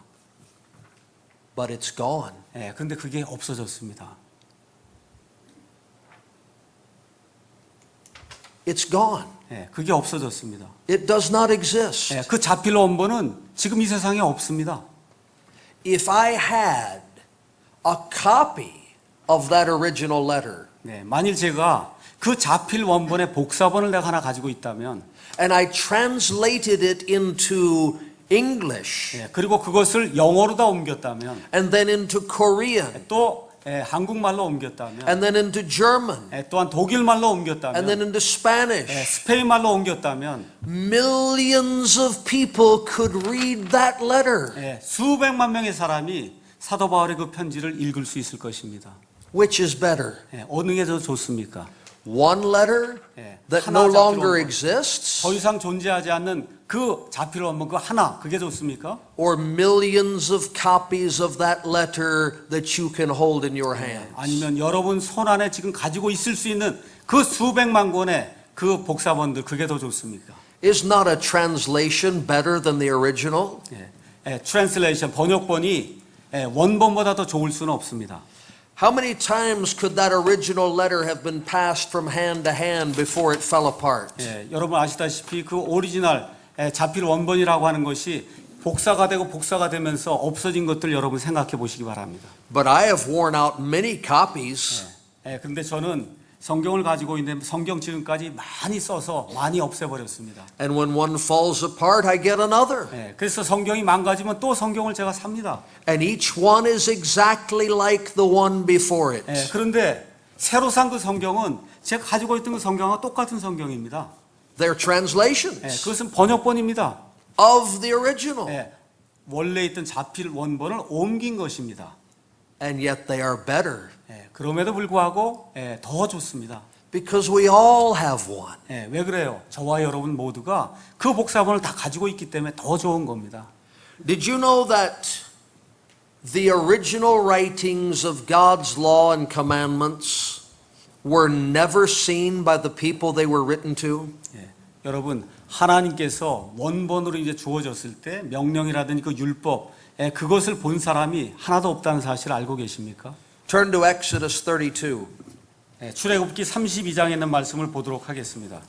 B: But it's gone.
A: 그런데 그게 없어졌습니다.
B: It's gone.
A: 그게 없어졌습니다.
B: It does not exist.
A: 그 자필 원본은 지금 이 세상에 없습니다.
B: If I had a copy of that original letter
A: 만일 제가 그 자필 원본의 복사본을 내가 하나 가지고 있다면
B: and I translated it into English
A: 그리고 그것을 영어로다 옮겼다면
B: and then into Korean
A: 또 한국말로 옮겼다면
B: and then into German
A: 또한 독일말로
B: and
A: 옮겼다면
B: then into Spanish,
A: 스페인말로 옮겼다면
B: millions of people could read that letter.
A: 수백만 명의 사람이 사도 바울의 그 편지를 읽을 수 있을 것입니다.
B: Which is better?
A: 어느 게 더 좋습니까?
B: One letter that
A: 하나
B: no
A: 자필
B: longer
A: 원본.
B: exists
A: 더 이상 존재하지 않는 그 자필 원본 그 하나 그게 좋습니까?
B: or millions of copies of that letter that you can hold in your hands?
A: 아니면 여러분 손 안에 지금 가지고 있을 수 있는 그 수백만 권의 그 복사본들 그게 더 좋습니까?
B: Is not a translation better than the original?
A: 트랜슬레이션 번역본이 원본보다 더 좋을 수는 없습니다.
B: How many times could that original letter have been passed from hand to hand before it fell apart?
A: 여러분 아시다시피 그 오리지널 자필 원본이라고 하는 것이 복사가 되고 복사가 되면서 없어진 것들 여러분 생각해 보시기 바랍니다.
B: But I have worn out many copies.
A: 그런데 저는 성경을 가지고 있는데 성경 지금까지 많이 써서 많이 없애버렸습니다.
B: And when one falls apart, I get another.
A: 그래서 성경이 망가지면 또 성경을 제가 삽니다.
B: And each one is exactly like the one before it.
A: 그런데 새로 산 그 성경은 제가 가지고 있던 그 성경과 똑같은 성경입니다.
B: They're translations
A: 그것은 번역본입니다.
B: of the original.
A: 원래 있던 자필 원본을 옮긴 것입니다.
B: And yet they are better
A: 그럼에도 불구하고 더 좋습니다.
B: because we all have one.
A: 왜 그래요? 저와 여러분 모두가 그 복사본을 다 가지고 있기 때문에 더 좋은 겁니다.
B: Did you know that the original writings of God's law and commandments were never seen by the people they were written to?
A: 여러분 하나님께서 원본으로 이제 주어졌을 때 명령이라든지 그 율법 그것을 본 사람이 하나도 없다는 사실을 알고 계십니까?
B: Turn to Exodus 32.
A: 출애굽기 32장에 있는 말씀을 보도록 하겠습니다.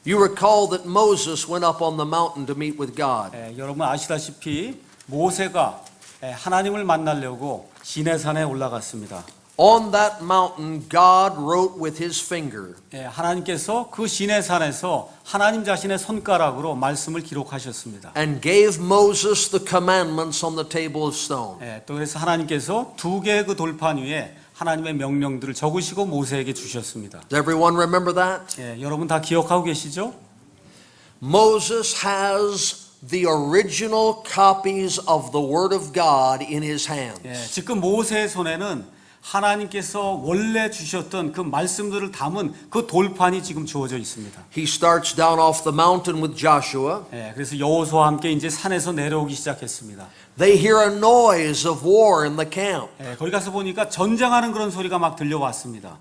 B: You recall that Moses went up on the mountain to meet with God.
A: 여러분 아시다시피 모세가 하나님을 만나려고 시내산에 올라갔습니다.
B: On that mountain, God wrote with his finger.
A: 하나님께서 그 시내산에서 하나님 자신의 손가락으로 말씀을 기록하셨습니다.
B: And gave Moses the commandments on the table of stone.
A: 또 그래서 하나님께서 두 개의 그 돌판 위에 하나님의 명령들을 적으시고 모세에게 주셨습니다.
B: Does everyone remember that?
A: 여러분 다 기억하고 계시죠?
B: Moses has the original copies of the Word of God in his hands.
A: 지금 모세의 손에는 하나님께서 원래 주셨던 그 말씀들을 담은 그 돌판이 지금 주어져 있습니다.
B: He starts down off the mountain with Joshua.
A: 그래서 여호수아와 함께 이제 산에서 내려오기 시작했습니다.
B: They hear a noise of war in the camp.
A: 거기 가서 보니까 전쟁하는 그런 소리가 막 들려왔습니다.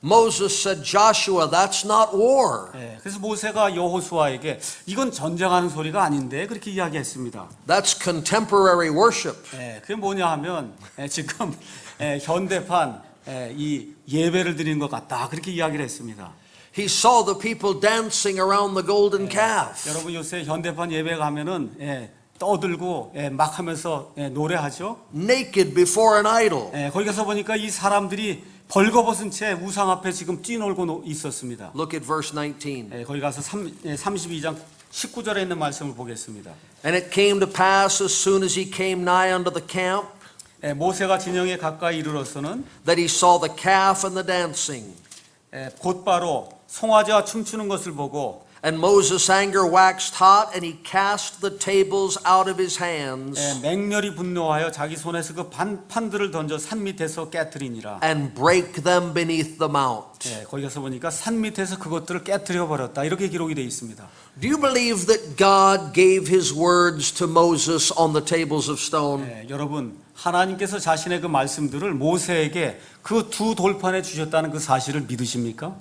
B: Moses said, Joshua, that's not war.
A: 그래서 모세가 여호수아에게 이건 전쟁하는 소리가 아닌데 그렇게 이야기했습니다.
B: That's contemporary worship.
A: 그게 뭐냐 하면 지금 현대판 이 예배를 드리는 것 같다 그렇게 이야기를 했습니다.
B: He saw the people dancing around the golden calf.
A: 여러분 요새 현대판 예배 가면은 떠들고 막 하면서 노래하죠.
B: Naked before an idol.
A: 거기 가서 보니까 이 사람들이 벌거벗은 채 우상 앞에 지금 뛰놀고 있었습니다.
B: Look at verse 19.
A: 거기 가서 32장 19절에 있는 말씀을 보겠습니다.
B: And it came to pass as soon as he came nigh unto the camp
A: 모세가 진영에 가까이 이르러서는
B: that he saw the calf and the dancing.
A: 곧바로 송아지와 춤추는 것을 보고
B: And Moses' anger waxed hot, and he cast the tables out of his hands
A: 맹렬히 분노하여 자기 손에서 그 판들을 던져 산 밑에서 깨뜨리니라.
B: and brake them beneath the mount.
A: 거기 가서 보니까 산 밑에서 그것들을 깨뜨려 버렸다. 이렇게 기록이 되어 있습니다.
B: Do you believe that God gave his words to Moses on the tables of stone?
A: 여러분 하나님께서 자신의 그 말씀들을 모세에게 그 두 돌판에 주셨다는 그 사실을 믿으십니까?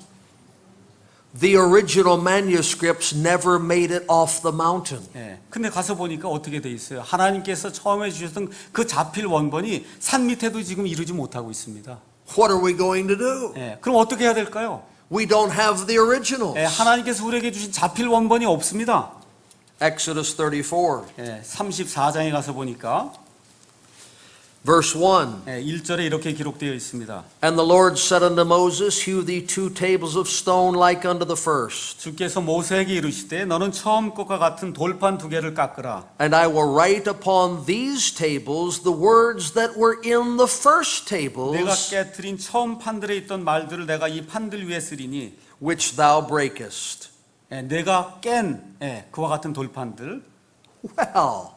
B: The original manuscripts never made it off the mountain.
A: 근데 가서 보니까 어떻게 돼 있어요? 하나님께서 처음에 주셨던 그 자필 원본이 산 밑에도 지금 이르지 못하고 있습니다.
B: What are we going to do?
A: 그럼 어떻게 해야 될까요?
B: We don't have the originals.
A: 하나님께서 우리에게 주신 자필 원본이 없습니다.
B: Exodus 34,
A: 34장에 가서 보니까
B: verse 1.
A: 1절에 이렇게 기록되어 있습니다.
B: And the Lord said unto Moses, Hew thee 2 tables of stone like unto the first.
A: 주께서 모세에게 이르시되 너는 처음 것과 같은 돌판 2개를 깎으라.
B: And I will write upon these tables the words that were in the first
A: 내가
B: tables
A: 깨트린 처음 판들에 있던 말들을 내가 이 판들 위에 쓰리니
B: which thou breakest.
A: 내가 깬 그와 같은 돌판들.
B: Well,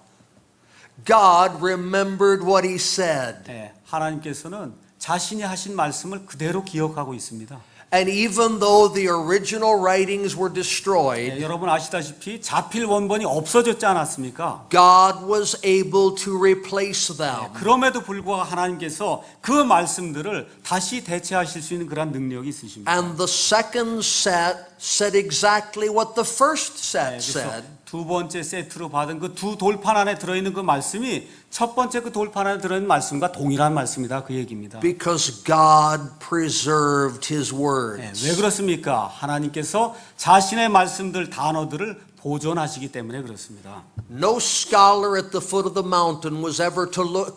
B: God remembered what he said.
A: 하나님께서는 자신이 하신 말씀을 그대로 기억하고 있습니다.
B: And even though the original writings were destroyed,
A: 여러분 아시다시피 자필 원본이 없어졌지 않았습니까?
B: God was able to replace them.
A: 그럼에도 불구하고 하나님께서 그 말씀들을 다시 대체하실 수 있는 그런 능력이 있으십니다.
B: And the second set said exactly what the first set
A: 그래서
B: said.
A: 두 번째 세트로 받은 그 두 돌판 안에 들어있는 그 말씀이 첫 번째 그 돌판 안에 들어있는 말씀과 동일한 말씀이다 그 얘기입니다.
B: Because God preserved his words.
A: 왜 그렇습니까? 하나님께서 자신의 말씀들 단어들을 보존하시기 때문에 그렇습니다.
B: No scholar at the foot of the mountain was ever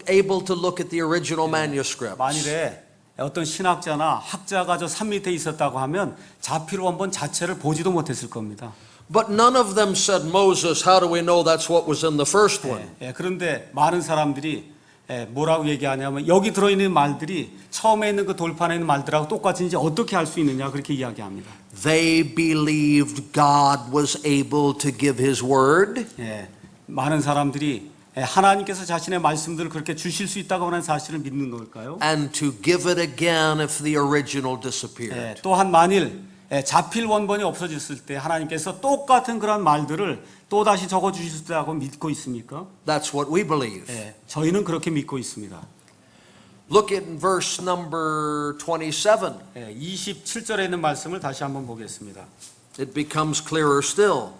B: able to look at the original manuscripts.
A: 만일에 어떤 신학자나 학자가 저 산 밑에 있었다고 하면 자필 원본 자체를 보지도 못했을 겁니다.
B: But none of them said, Moses, how do we know that's what was in the first one?
A: 그런데 많은 사람들이 뭐라고 얘기하냐면 여기 들어있는 말들이 처음에 있는 그 돌판에 있는 말들하고 똑같은지 어떻게 알 수 있느냐 그렇게 이야기합니다.
B: They believed God was able to give his word.
A: 많은 사람들이 하나님께서 자신의 말씀들을 그렇게 주실 수 있다고 하는 사실을 믿는 걸까요?
B: And to give it again if the original disappeared.
A: 또한 만일 자필 원본이 없어졌을 때 하나님께서 똑같은 그런 말들을 또다시 적어주실 수 있다고 믿고 있습니까?
B: That's what we believe.
A: 저희는 그렇게 믿고 있습니다.
B: Look at verse number 27.
A: 27절에 있는 말씀을 다시 한번 보겠습니다.
B: It becomes clearer still.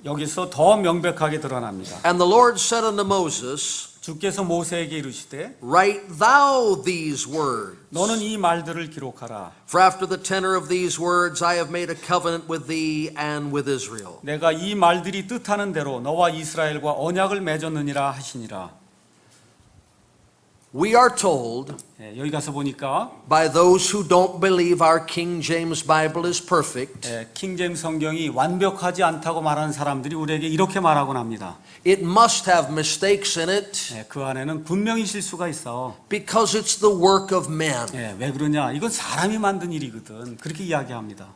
A: 여기서 더 명백하게 드러납니다.
B: And the Lord said unto Moses,
A: 주께서 모세에게 이르시되
B: Write thou these words.
A: 너는 이 말들을 기록하라.
B: For after the tenor of these words I have made a covenant with thee and with Israel.
A: 내가 이 말들이 뜻하는 대로 너와 이스라엘과 언약을 맺었느니라 하시니라.
B: we are told
A: 예, 여기 가서 보니까
B: by those who don't believe our King James Bible is perfect,
A: 예, 킹제임스 성경이 완벽하지 않다고 말하는 사람들이 우리에게 이렇게 말하곤 합니다.
B: it must have mistakes in it
A: 예, 그 안에는 분명히 실수가 있어.
B: because it's the work of man.
A: 예, 왜 그러냐? 이건 사람이 만든 일이거든. 그렇게 이야기합니다.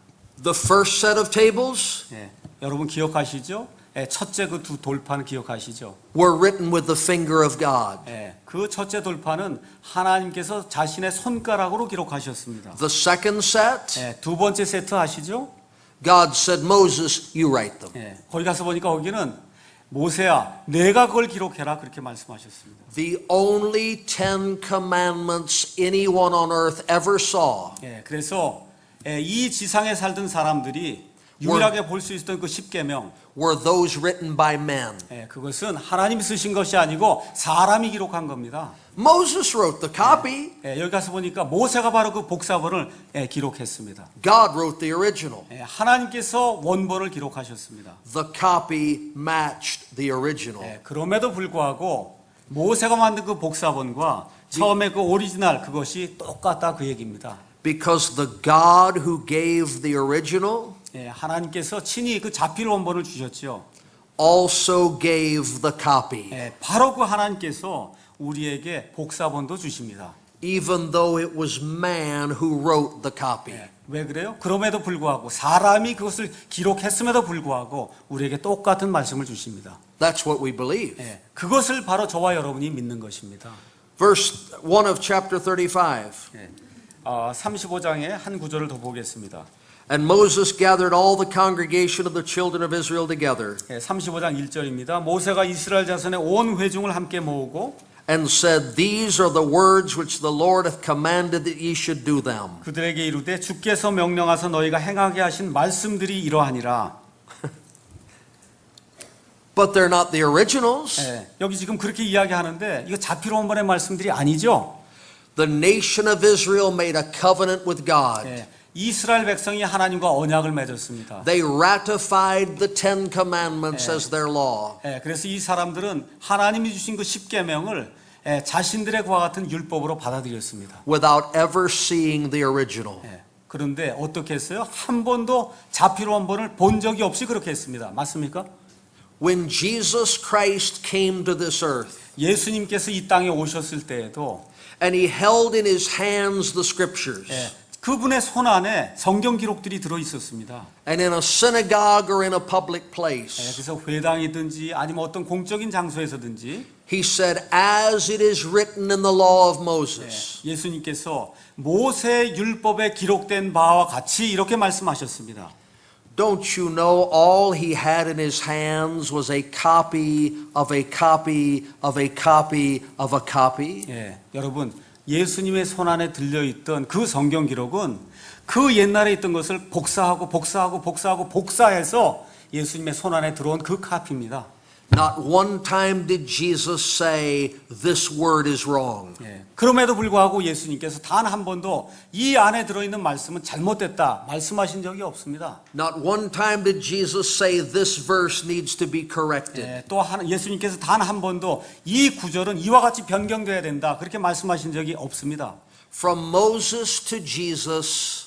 B: The first set of tables
A: 예, 여러분 기억하시죠? 예, 첫째 그 두 돌판 기억하시죠?
B: were written with the finger of God.
A: 예, 그 첫째 돌판은 하나님께서 자신의 손가락으로 기록하셨습니다.
B: The second set,
A: 예, 두 번째 세트 아시죠?
B: God said, Moses, you write them.
A: 예, 거기 가서 보니까 거기는 모세야, 내가 그걸 기록해라 그렇게 말씀하셨습니다.
B: The only 10 commandments anyone on earth ever saw
A: 예, 그래서 예, 이 지상에 살던 사람들이 유일하게 볼 수 있었던 그 10계명,
B: were those written by men.
A: 예, 그것은 하나님이 쓰신 것이 아니고 사람이 기록한 겁니다.
B: Moses wrote the copy.
A: 예, 여기 가서 보니까 모세가 바로 그 복사본을 예, 기록했습니다.
B: God wrote the original.
A: 예, 하나님께서 원본을 기록하셨습니다.
B: The copy matched the original.
A: 예, 그럼에도 불구하고 모세가 만든 그 복사본과 처음에 그 오리지널 그것이 똑같다 그 얘기입니다.
B: Because the God who gave the original
A: 예, 하나님께서 친히 그 자필 원본을 주셨죠.
B: also gave the copy.
A: 예, 바로 그 하나님께서 우리에게 복사본도 주십니다.
B: Even though it was man who wrote the copy.
A: 예, 왜 그래요? 그럼에도 불구하고 사람이 그것을 기록했음에도 불구하고 우리에게 똑같은 말씀을 주십니다.
B: That's what we believe.
A: 예, 그것을 바로 저와 여러분이 믿는 것입니다.
B: Verse 1 of chapter 35.
A: 예, 35장의 한 구절을 더 보겠습니다.
B: And Moses gathered all the congregation of the children of Israel together
A: 예, 35장 1절입니다. 모세가 이스라엘 자손의 온 회중을 함께 모으고
B: and said, These are the words which the Lord hath commanded that ye should do them.
A: 그들에게 이르되 주께서 명령하사 너희가 행하게 하신 말씀들이 이러하니라.
B: But they're not the originals.
A: 예, 여기 지금 그렇게 이야기하는데 이거 자필 원본의 말씀들이 아니죠.
B: The nation of Israel made a covenant with God.
A: 예, 이스라엘 백성이 하나님과 언약을 맺었습니다.
B: They ratified the Ten Commandments as their law.
A: 예, 그래서 이 사람들은 하나님이 주신 그 10계명을 예, 자신들의 그와 같은 율법으로 받아들였습니다.
B: Without ever seeing the original.
A: 예, 그런데 어떻게 했어요? 한 번도 자필 원본을 본 적이 없이 그렇게 했습니다. 맞습니까?
B: When Jesus Christ came to this earth
A: 예수님께서 이 땅에 오셨을 때에도
B: and he held in his hands the scriptures,
A: 예, 그분의 손 안에 성경 기록들이 들어 있었습니다.
B: and in a synagogue or in a public
A: 예,
B: place,
A: 그래서 회당이든지 아니면 어떤 공적인 장소에서든지
B: he said, As it is written in the law of Moses.
A: 예수님께서 모세 율법에 기록된 바와 같이 이렇게 말씀하셨습니다.
B: Don't you know all he had in his hands was a copy of a copy of a copy of a copy?
A: 예, 여러분 예수님의 손 안에 들려있던 그 성경 기록은 그 옛날에 있던 것을 복사해서 예수님의 손 안에 들어온 그 카피입니다.
B: Not one time did Jesus say, This word is wrong.
A: 예, 그럼에도 불구하고 예수님께서 단 한 번도 이 안에 들어있는 말씀은 잘못됐다 말씀하신 적이 없습니다.
B: Not one time did Jesus say, This verse needs to be corrected.
A: 예, 또 예수님께서 단 한 번도 이 구절은 이와 같이 변경돼야 된다 그렇게 말씀하신 적이 없습니다.
B: From Moses to Jesus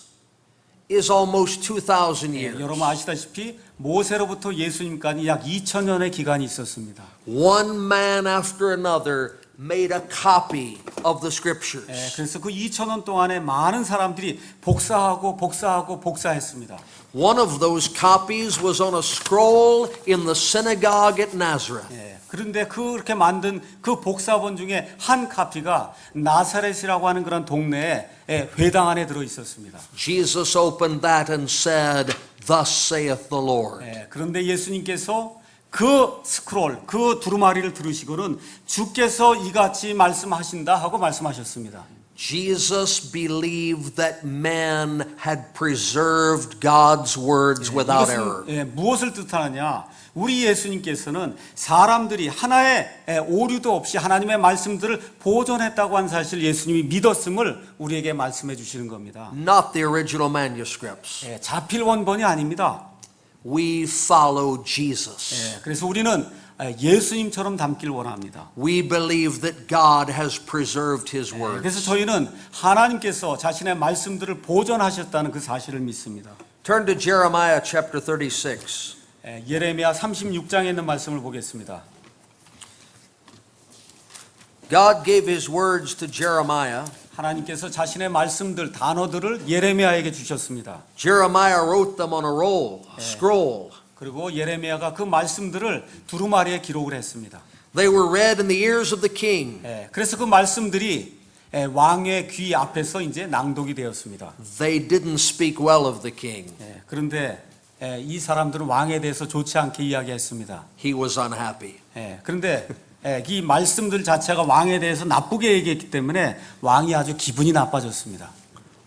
B: is almost 2,000
A: 예,
B: years.
A: 여러분 아시다시피 모세로부터 예수님까지 약 2000년의 기간이 있었습니다.
B: One man after another made a copy of the
A: 예,
B: scriptures.
A: 그래서 그 2000년 동안에 많은 사람들이 복사했습니다.
B: One of those copies was on a scroll in the synagogue at Nazareth.
A: 예, 그런데 그렇게 만든 그 복사본 중에 한 카피가 나사렛이라고 하는 그런 동네에 회당 안에 들어 있었습니다.
B: Jesus opened that and said, Thus saith the Lord.
A: 예, 그런데 예수님께서 그 스크롤, 그 두루마리를 들으시고는 주께서 이같이 말씀하신다 하고 말씀하셨습니다.
B: Jesus believed that men had preserved God's words without error.
A: 이것은 무엇을 뜻하느냐? 우리 예수님께서는 사람들이 하나의 오류도 없이 하나님의 말씀들을 보존했다고 한 사실 예수님이 믿었음을 우리에게 말씀해 주시는 겁니다.
B: Not the original manuscripts.
A: 자필 원본이 아닙니다.
B: we follow Jesus.
A: 그래서 우리는 예수님처럼 닮길 원합니다.
B: We believe that God has preserved His
A: 그래서
B: words.
A: 저희는 하나님께서 자신의 말씀들을 보존하셨다는 그 사실을 믿습니다.
B: Turn to Jeremiah chapter 36.
A: 예레미야 36장에 있는 말씀을 보겠습니다.
B: God gave His words to Jeremiah.
A: 하나님께서 자신의 말씀들, 단어들을 예레미야에게 주셨습니다.
B: Jeremiah wrote them on a roll, a scroll.
A: 그리고 예레미야가 그 말씀들을 두루마리에 기록을 했습니다.
B: They were read in the ears of the king.
A: 그래서 그 말씀들이 왕의 귀 앞에서 이제 낭독이 되었습니다.
B: They didn't speak well of the king.
A: 그런데 이 사람들은 왕에 대해서 좋지 않게 이야기했습니다.
B: He was unhappy.
A: 그런데 이 말씀들 자체가 왕에 대해서 나쁘게 얘기했기 때문에 왕이 아주 기분이 나빠졌습니다.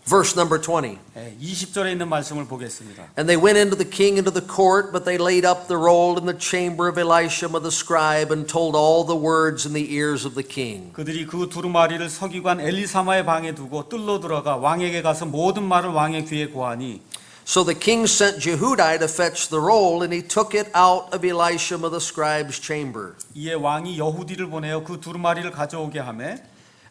B: Verse number 20.
A: 20절에 있는 말씀을 보겠습니다.
B: And they went into the king into the court, but they laid up the roll in the chamber of Elishama the scribe and told all the words in the ears of the king.
A: 그들이 그 두루마리를 서기관 엘리사마의 방에 두고 뜰로 들어가 왕에게 가서 모든 말을 왕의 귀에 고하니
B: So the king sent Jehudi to fetch the roll, and he took it out of Elishama the scribe's chamber.
A: 이에 왕이 여후디를 보내어 그 두루마리를 가져오게 하매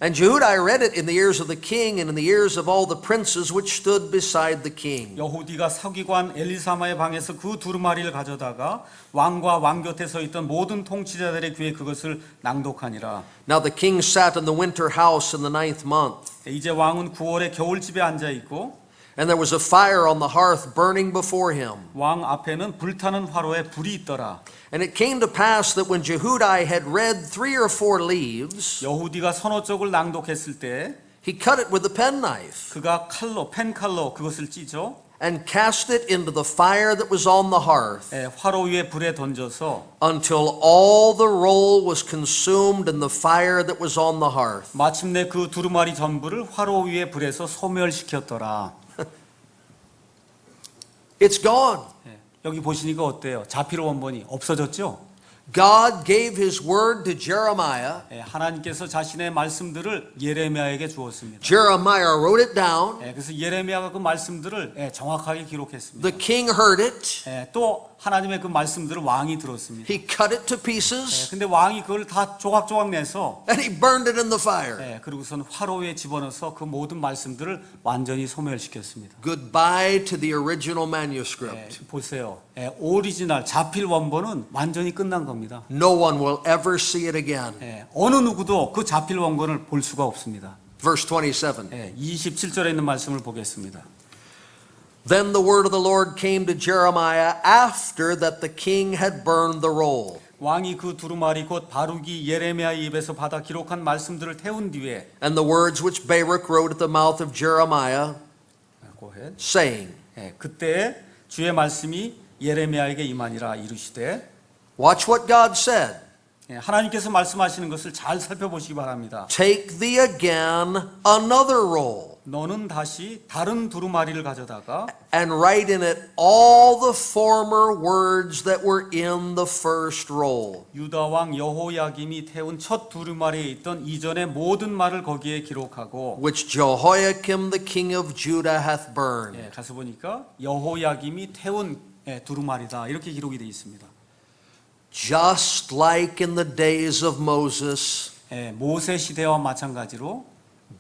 B: And Jehudi read it in the ears of the king and in the ears of all the princes which stood beside the king.
A: 여후디가 서기관 엘리사마의 방에서 그 두루마리를 가져다가 왕과 왕 곁에 서 있던 모든 통치자들의 귀에 그것을 낭독하니라.
B: Now the king sat in the winter house in the 9th month.
A: 이제 왕은 9월에 겨울집에 앉아 있고
B: And there was a fire on the hearth burning before him.
A: 왕 앞에는 불타는 화로에 불이 있더라.
B: And it came to pass that when Jehudi had read 3 or 4 leaves,
A: 여후디가 서너 쪽을 낭독했을 때
B: he cut it with a penknife
A: 그가 칼로 펜칼로 그것을 찢어
B: and cast it into the fire that was on the hearth
A: 화로 위에 불에 던져서
B: until all the roll was consumed in the fire that was on the hearth.
A: 마침내 그 두루마리 전부를 화로 위에 불에서 소멸시켰더라.
B: It's gone.
A: 여기 보시니까 어때요? 자필 원본이 없어졌죠?
B: God gave His word to Jeremiah.
A: 하나님께서 자신의 말씀들을 예레미야에게 주었습니다.
B: Jeremiah wrote it down.
A: 그래서 예레미야가 그 말씀들을 정확하게 기록했습니다.
B: The king heard it.
A: 또 하나님의 그 말씀들을 왕이 들었습니다.
B: He cut it to pieces
A: 근데 왕이 그걸 다 조각조각 내서
B: and he burned it in the fire.
A: 그리고선 화로에 집어넣어서 그 모든 말씀들을 완전히 소멸시켰습니다.
B: Goodbye to the original manuscript.
A: 보세요. 오리지널 자필 원본은 완전히 끝난 겁니다.
B: No one will ever see it again.
A: 어느 누구도 그 자필 원본을 볼 수가 없습니다.
B: Verse 27.
A: 27절에 있는 말씀을 보겠습니다.
B: Then the word of the Lord came to Jeremiah after that the king had burned the roll.
A: 왕이 그 두루마리 곧 바룩이 예레미야의 입에서 받아 기록한 말씀들을 태운 뒤에
B: And the words which Baruch wrote at the mouth of Jeremiah,
A: Go ahead.
B: saying,
A: 그때 주의 말씀이 예레미야에게 임하니라 이르시되
B: watch what God said.
A: 하나님께서 말씀하시는 것을 잘 살펴보시기 바랍니다.
B: Take thee again another roll
A: 너는 다시 다른 두루마리를 가져다가
B: and write in it all the former words that were in the first roll.
A: 유다 왕 여호야김이 태운 첫 두루마리에 있던 이전의 모든 말을 거기에 기록하고
B: Which Jehoiakim the king of Judah hath burned.
A: 가서 보니까 여호야김이 태운 두루마리다 이렇게 기록이 되어 있습니다.
B: Just like in the days of Moses,
A: 모세 시대와 마찬가지로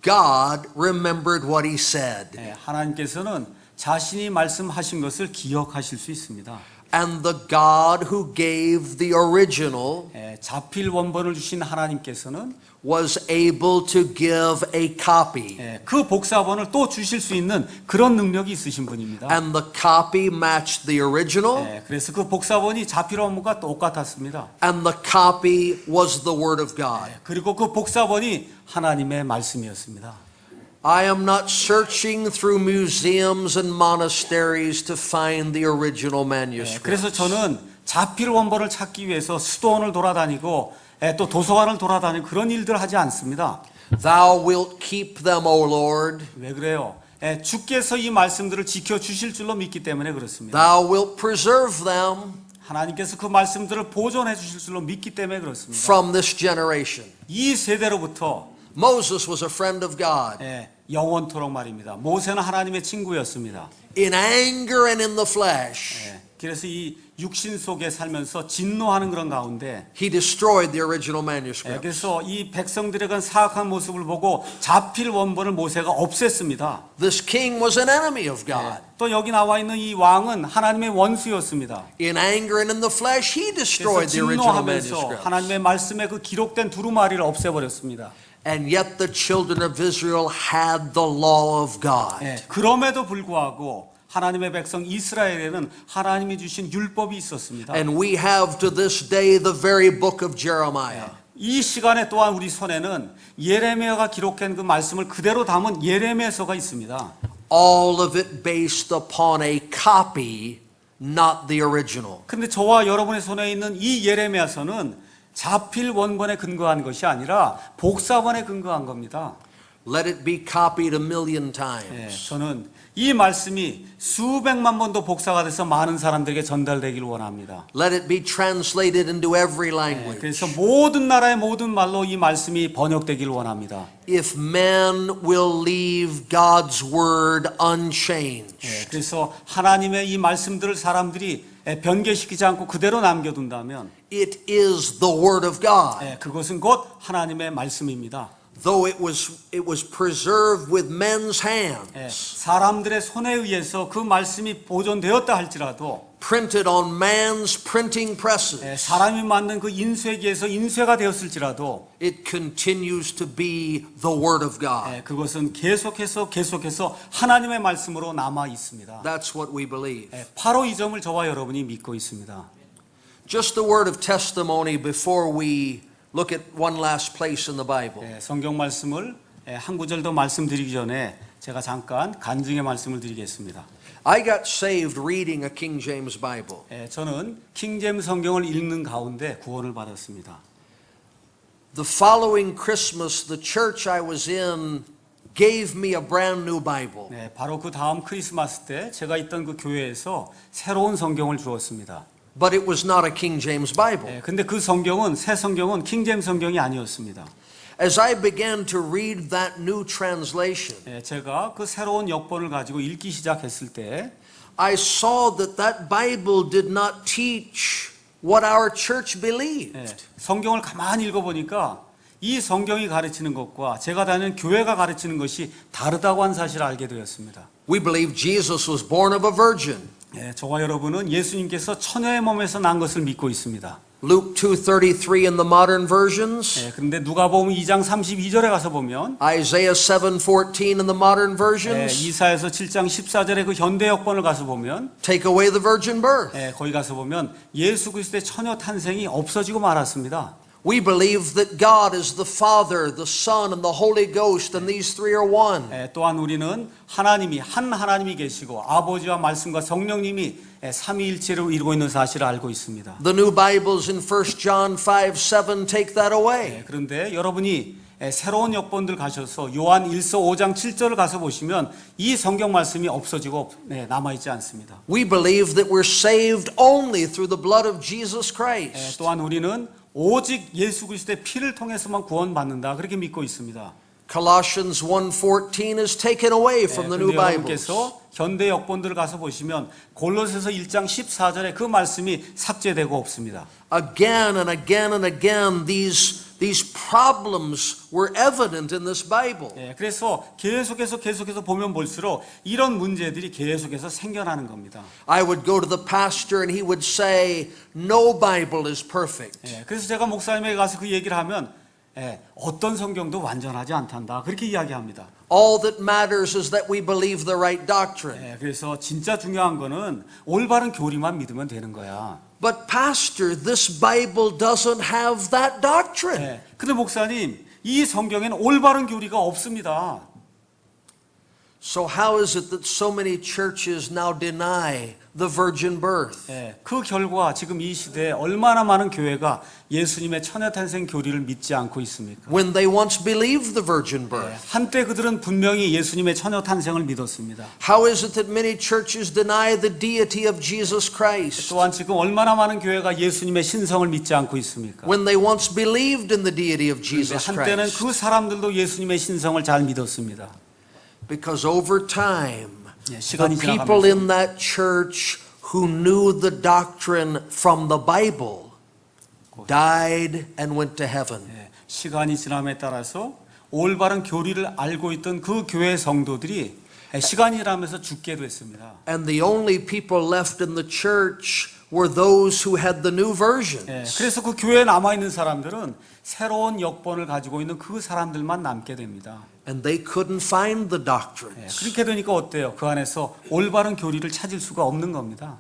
B: God remembered what he said.
A: 하나님께서는 자신이 말씀하신 것을 기억하실 수 있습니다.
B: And the God who gave the original
A: 자필 원본을 주신 하나님께서는
B: was able to give a copy.
A: 그 복사본을 또 주실 수 있는 그런 능력이 있으신 분입니다.
B: And the copy matched the original.
A: 그래서 그 복사본이 자필 원본과 똑같았습니다.
B: And the copy was the word of God.
A: 그리고 그 복사본이 하나님의 말씀이었습니다.
B: I am not searching through museums and monasteries to find the original manuscript.
A: 그래서 저는 자필 원본을 찾기 위해서 수도원을 돌아다니고 또 도서관을 돌아다니고 그런 일들 하지 않습니다.
B: Thou wilt keep them, O Lord.
A: 왜 그래요? 주께서 이 말씀들을 지켜주실 줄로 믿기 때문에 그렇습니다.
B: Thou wilt preserve them
A: 하나님께서 그 말씀들을 보존해 주실 줄로 믿기 때문에 그렇습니다.
B: from this generation.
A: 이 세대로부터
B: Moses was a friend of God.
A: 영원토록 말입니다. 모세는 하나님의 친구였습니다.
B: In anger and in the flesh,
A: 그래서 이 육신 속에 살면서 진노하는 그런 가운데
B: he destroyed the original manuscript.
A: 그래서 이 백성들의 사악한 모습을 보고 자필 원본을 모세가 없앴습니다.
B: This king was an enemy of God.
A: 또 여기 나와 있는 이 왕은 하나님의 원수였습니다.
B: In anger and in the flesh, he
A: 그래서
B: destroyed the original
A: 진노하면서
B: manuscript.
A: 하나님의 말씀에 그 기록된 두루마리를 없애버렸습니다.
B: And yet the children of Israel had the law of God.
A: 그럼에도 불구하고 하나님의 백성 이스라엘에는 하나님이 주신 율법이 있었습니다.
B: And we have to this day the very book of Jeremiah.
A: 이 시간에 또한 우리 손에는 예레미야가 기록한 그 말씀을 그대로 담은 예레미야서가 있습니다.
B: All of it based upon a copy, not the original.
A: 근데 저와 여러분의 손에 있는 이 예레미야서는 자필 원본에 근거한 것이 아니라 복사본에 근거한 겁니다.
B: Let it be copied a million times.
A: 저는 이 말씀이 수백만 번도 복사가 돼서 많은 사람들에게 전달되기를 원합니다.
B: Let it be translated into every language.
A: 그래서 모든 나라의 모든 말로 이 말씀이 번역되기를 원합니다.
B: If men will leave God's word unchanged,
A: 그래서 하나님의 이 말씀들을 사람들이 변개시키지 않고 그대로 남겨둔다면
B: it is the word of God.
A: 그것은 곧 하나님의 말씀입니다.
B: Though it was preserved with men's hands,
A: 사람들의 손에 의해서 그 말씀이 보존되었다 할지라도
B: printed on man's printing presses,
A: 사람이 만든 그 인쇄기에서 인쇄가 되었을지라도
B: it continues to be the word of God.
A: 그것은 계속해서 하나님의 말씀으로 남아 있습니다.
B: That's what we believe.
A: 바로 이 점을 저와 여러분이 믿고 있습니다.
B: Just a word of testimony before we look at one last place in the Bible.
A: 성경 말씀을 한 구절 더 말씀드리기 전에 제가 잠깐 간증의 말씀을 드리겠습니다.
B: I got saved reading a King James Bible.
A: 저는 킹제임스 성경을 읽는 가운데 구원을 받았습니다.
B: The following Christmas, the church I was in gave me a brand new Bible.
A: 바로 그 다음 크리스마스 때 제가 있던 그 교회에서 새로운 성경을 주었습니다.
B: But it was not a King James Bible.
A: 근데 그 성경은 새 성경은 킹제임스 성경이 아니었습니다.
B: As I began to read that new translation,
A: 제가 그 새로운 역본을 가지고 읽기 시작했을 때
B: I saw that that Bible did not teach what our church believed.
A: 성경을 가만히 읽어보니까 이 성경이 가르치는 것과 제가 다니는 교회가 가르치는 것이 다르다고 한 사실을 알게 되었습니다.
B: We believe Jesus was born of a virgin.
A: 저와 여러분은 예수님께서 처녀의 몸에서 난 것을 믿고 있습니다.
B: Luke 2:33 in the modern versions.
A: 그런데 누가복음 2장 32절에 가서 보면
B: Isaiah 7:14 in the modern versions.
A: 이사야서 7장 14절의 그 현대 역본을 가서 보면
B: Take away the virgin birth.
A: 거기 가서 보면 예수 그리스도의 처녀 탄생이 없어지고 말았습니다.
B: We believe that God is the Father, the Son, and the Holy Ghost, and these three are one.
A: 또한 우리는 하나님이 한 하나님이 계시고 아버지와 말씀과 성령님이 삼위일체로 이루고 있는 사실을 알고 있습니다.
B: The new Bibles in 1 John 5:7 take that away.
A: 그런데 여러분이 새로운 역본들 가셔서 요한 1서 5장 7절을 가서 보시면 이 성경 말씀이 없어지고 남아있지 않습니다.
B: We believe that we're saved only through the blood of Jesus Christ.
A: 또한 우리는 오직 예수 그리스도의 피를 통해서만 구원받는다 그렇게 믿고 있습니다.
B: Colossians 1:14 is taken away from the new Bibles.
A: 여러분께서 현대 역본들을 가서 보시면 골로새서 1장 14절에 그 말씀이 삭제되고 없습니다.
B: Again and again and again these problems were evident in this Bible.
A: 그래서 계속해서 보면 볼수록 이런 문제들이 계속해서 생겨나는 겁니다.
B: I would go to the pastor and he would say, "No Bible is perfect."
A: 그래서 제가 목사님에게 가서 그 얘기를 하면 어떤 성경도 완전하지 않단다 그렇게 이야기합니다.
B: All that matters is that we believe the right doctrine.
A: 그래서 진짜 중요한 거는 올바른 교리만 믿으면 되는 거야.
B: But pastor, this Bible doesn't have that doctrine.
A: 근데 목사님, 이 성경에는 올바른 교리가 없습니다.
B: So how is it that so many churches now deny the virgin birth?
A: 그 결과 지금 이 시대에 얼마나 많은 교회가 예수님의 처녀 탄생 교리를 믿지 않고 있습니까?
B: When they once believed the virgin birth.
A: 한때 그들은 분명히 예수님의 처녀 탄생을 믿었습니다.
B: How is it that many churches deny the deity of Jesus Christ?
A: 또한 지금 얼마나 많은 교회가 예수님의 신성을 믿지 않고 있습니까?
B: When they once believed in the deity of Jesus
A: 한때는
B: Christ.
A: 그 사람들도 예수님의 신성을 잘 믿었습니다.
B: Because over time, the
A: 시간이
B: people
A: 지나가면서
B: in that church who knew the doctrine from the Bible died and went to heaven.
A: 예, 시간이 지남에 따라서 올바른 교리를 알고 있던 그 교회 성도들이 시간이 지나면서 죽게 됐습니다.
B: And the only people left in the church were those who had the new
A: 예,
B: versions.
A: 그래서 그 교회에 남아 있는 사람들은 새로운 역본을 가지고 있는 그 사람들만 남게 됩니다.
B: And they couldn't find the
A: 예,
B: doctrines.
A: 그렇게 되니까 어때요? 그 안에서 올바른 교리를 찾을 수가 없는 겁니다.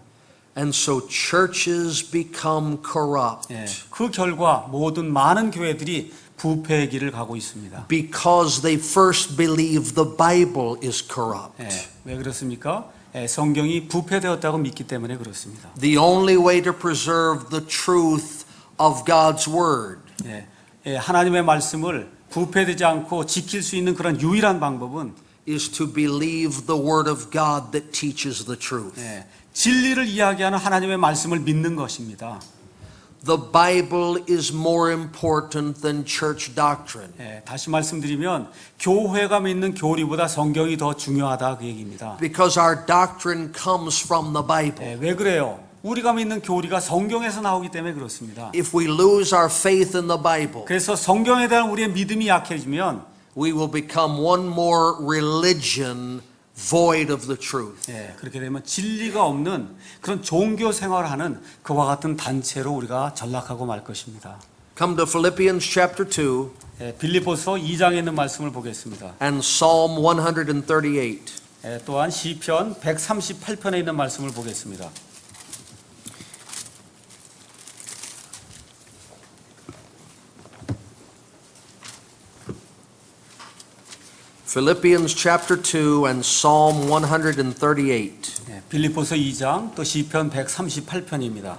B: And so churches become corrupt
A: 예, 그 결과 모든 많은 교회들이 부패의 길을 가고 있습니다.
B: because they first believe the Bible is corrupt.
A: 예, 왜 그렇습니까? 예, 성경이 부패되었다고 믿기 때문에 그렇습니다.
B: The only way to preserve the truth of God's word
A: 예, 예, 하나님의 말씀을 부패되지 않고 지킬 수 있는 그런 유일한 방법은
B: is to believe the word of God that teaches the truth.
A: 예, 진리를 이야기하는 하나님의 말씀을 믿는 것입니다.
B: The Bible is more important than church doctrine.
A: 예, 다시 말씀드리면 교회가 믿는 교리보다 성경이 더 중요하다 그 얘기입니다.
B: Because our doctrine comes from the Bible.
A: 예, 왜 그래요? 우리가 믿는 교리가 성경에서 나오기 때문에 그렇습니다.
B: If we lose our faith in the Bible,
A: 그래서 성경에 대한 우리의 믿음이 약해지면
B: we will become one more religion void of the truth.
A: 예, 그렇게 되면 진리가 없는 그런 종교 생활을 하는 그와 같은 단체로 우리가 전락하고 말 것입니다.
B: Come to Philippians chapter 2
A: 예, 빌립보서 2장에 있는 말씀을 보겠습니다.
B: and Psalm 138.
A: 예, 또한 시편 138편에 있는 말씀을 보겠습니다.
B: Philippians chapter 2 and Psalm 138.
A: 예, 빌립보서 2장 또 시편 138편입니다.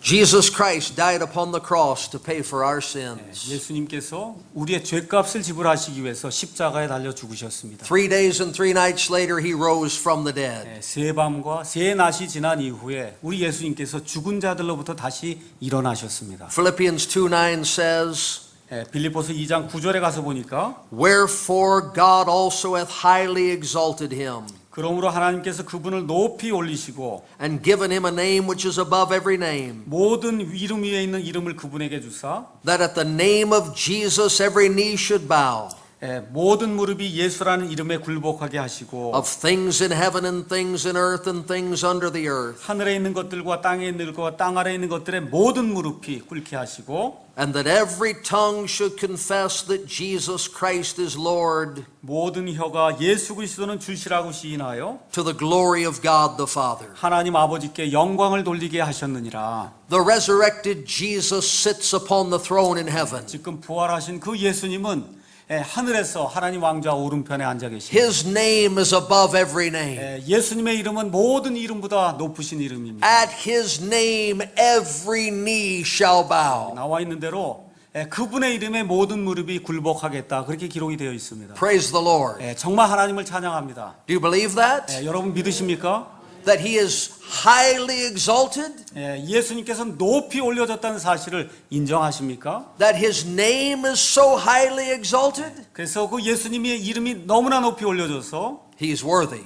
B: Jesus Christ died upon the cross to pay for our sins.
A: 예수님께서 우리의 죄값을 지불하시기 위해서 십자가에 달려 죽으셨습니다.
B: 3 days and 3 nights later he rose from the dead.
A: 예, 세 밤과 세 낮이 지난 이후에 우리 예수님께서 죽은 자들로부터 다시 일어나셨습니다.
B: Philippians 2:9 says,
A: 예, 빌립보서 2장 9절에 가서 보니까
B: "Wherefore God also hath highly exalted him
A: 그러므로 하나님께서 그분을 높이 올리시고
B: and given him a name which is above every name,
A: 모든 이름 위에 있는 이름을 그분에게 주사
B: that at the name of Jesus every knee should bow,
A: 예, 모든 무릎이 예수라는 이름에 굴복하게 하시고
B: of things in heaven and things in earth and things under the earth,
A: 하늘에 있는 것들과 땅에 있는 것과 땅 아래에 있는 것들의 모든 무릎이 꿇게 하시고
B: and that every tongue should confess that Jesus Christ is Lord,
A: 모든 혀가 예수 그리스도는 주시라고 시인하여
B: to the glory of God the Father."
A: 하나님 아버지께 영광을 돌리게 하셨느니라.
B: The resurrected Jesus sits upon the throne in heaven.
A: 지금 부활하신 그 예수님은 하늘에서 하나님 왕좌 오른편에 앉아 계십니다.
B: His name is above every name.
A: 예수님의 이름은 모든 이름보다 높으신 이름입니다.
B: At his name every knee shall bow.
A: 나와 있는 대로 그분의 이름에 모든 무릎이 굴복하겠다 그렇게 기록이 되어 있습니다.
B: Praise the Lord.
A: 정말 하나님을 찬양합니다.
B: Do you believe that?
A: 여러분 믿으십니까?
B: That he is highly exalted?
A: 예수님께서 높이 올려졌다는 사실을 인정하십니까?
B: That his name is so highly exalted?
A: 그래서 그 예수님의 이름이 너무나 높이 올려져서
B: He's worthy.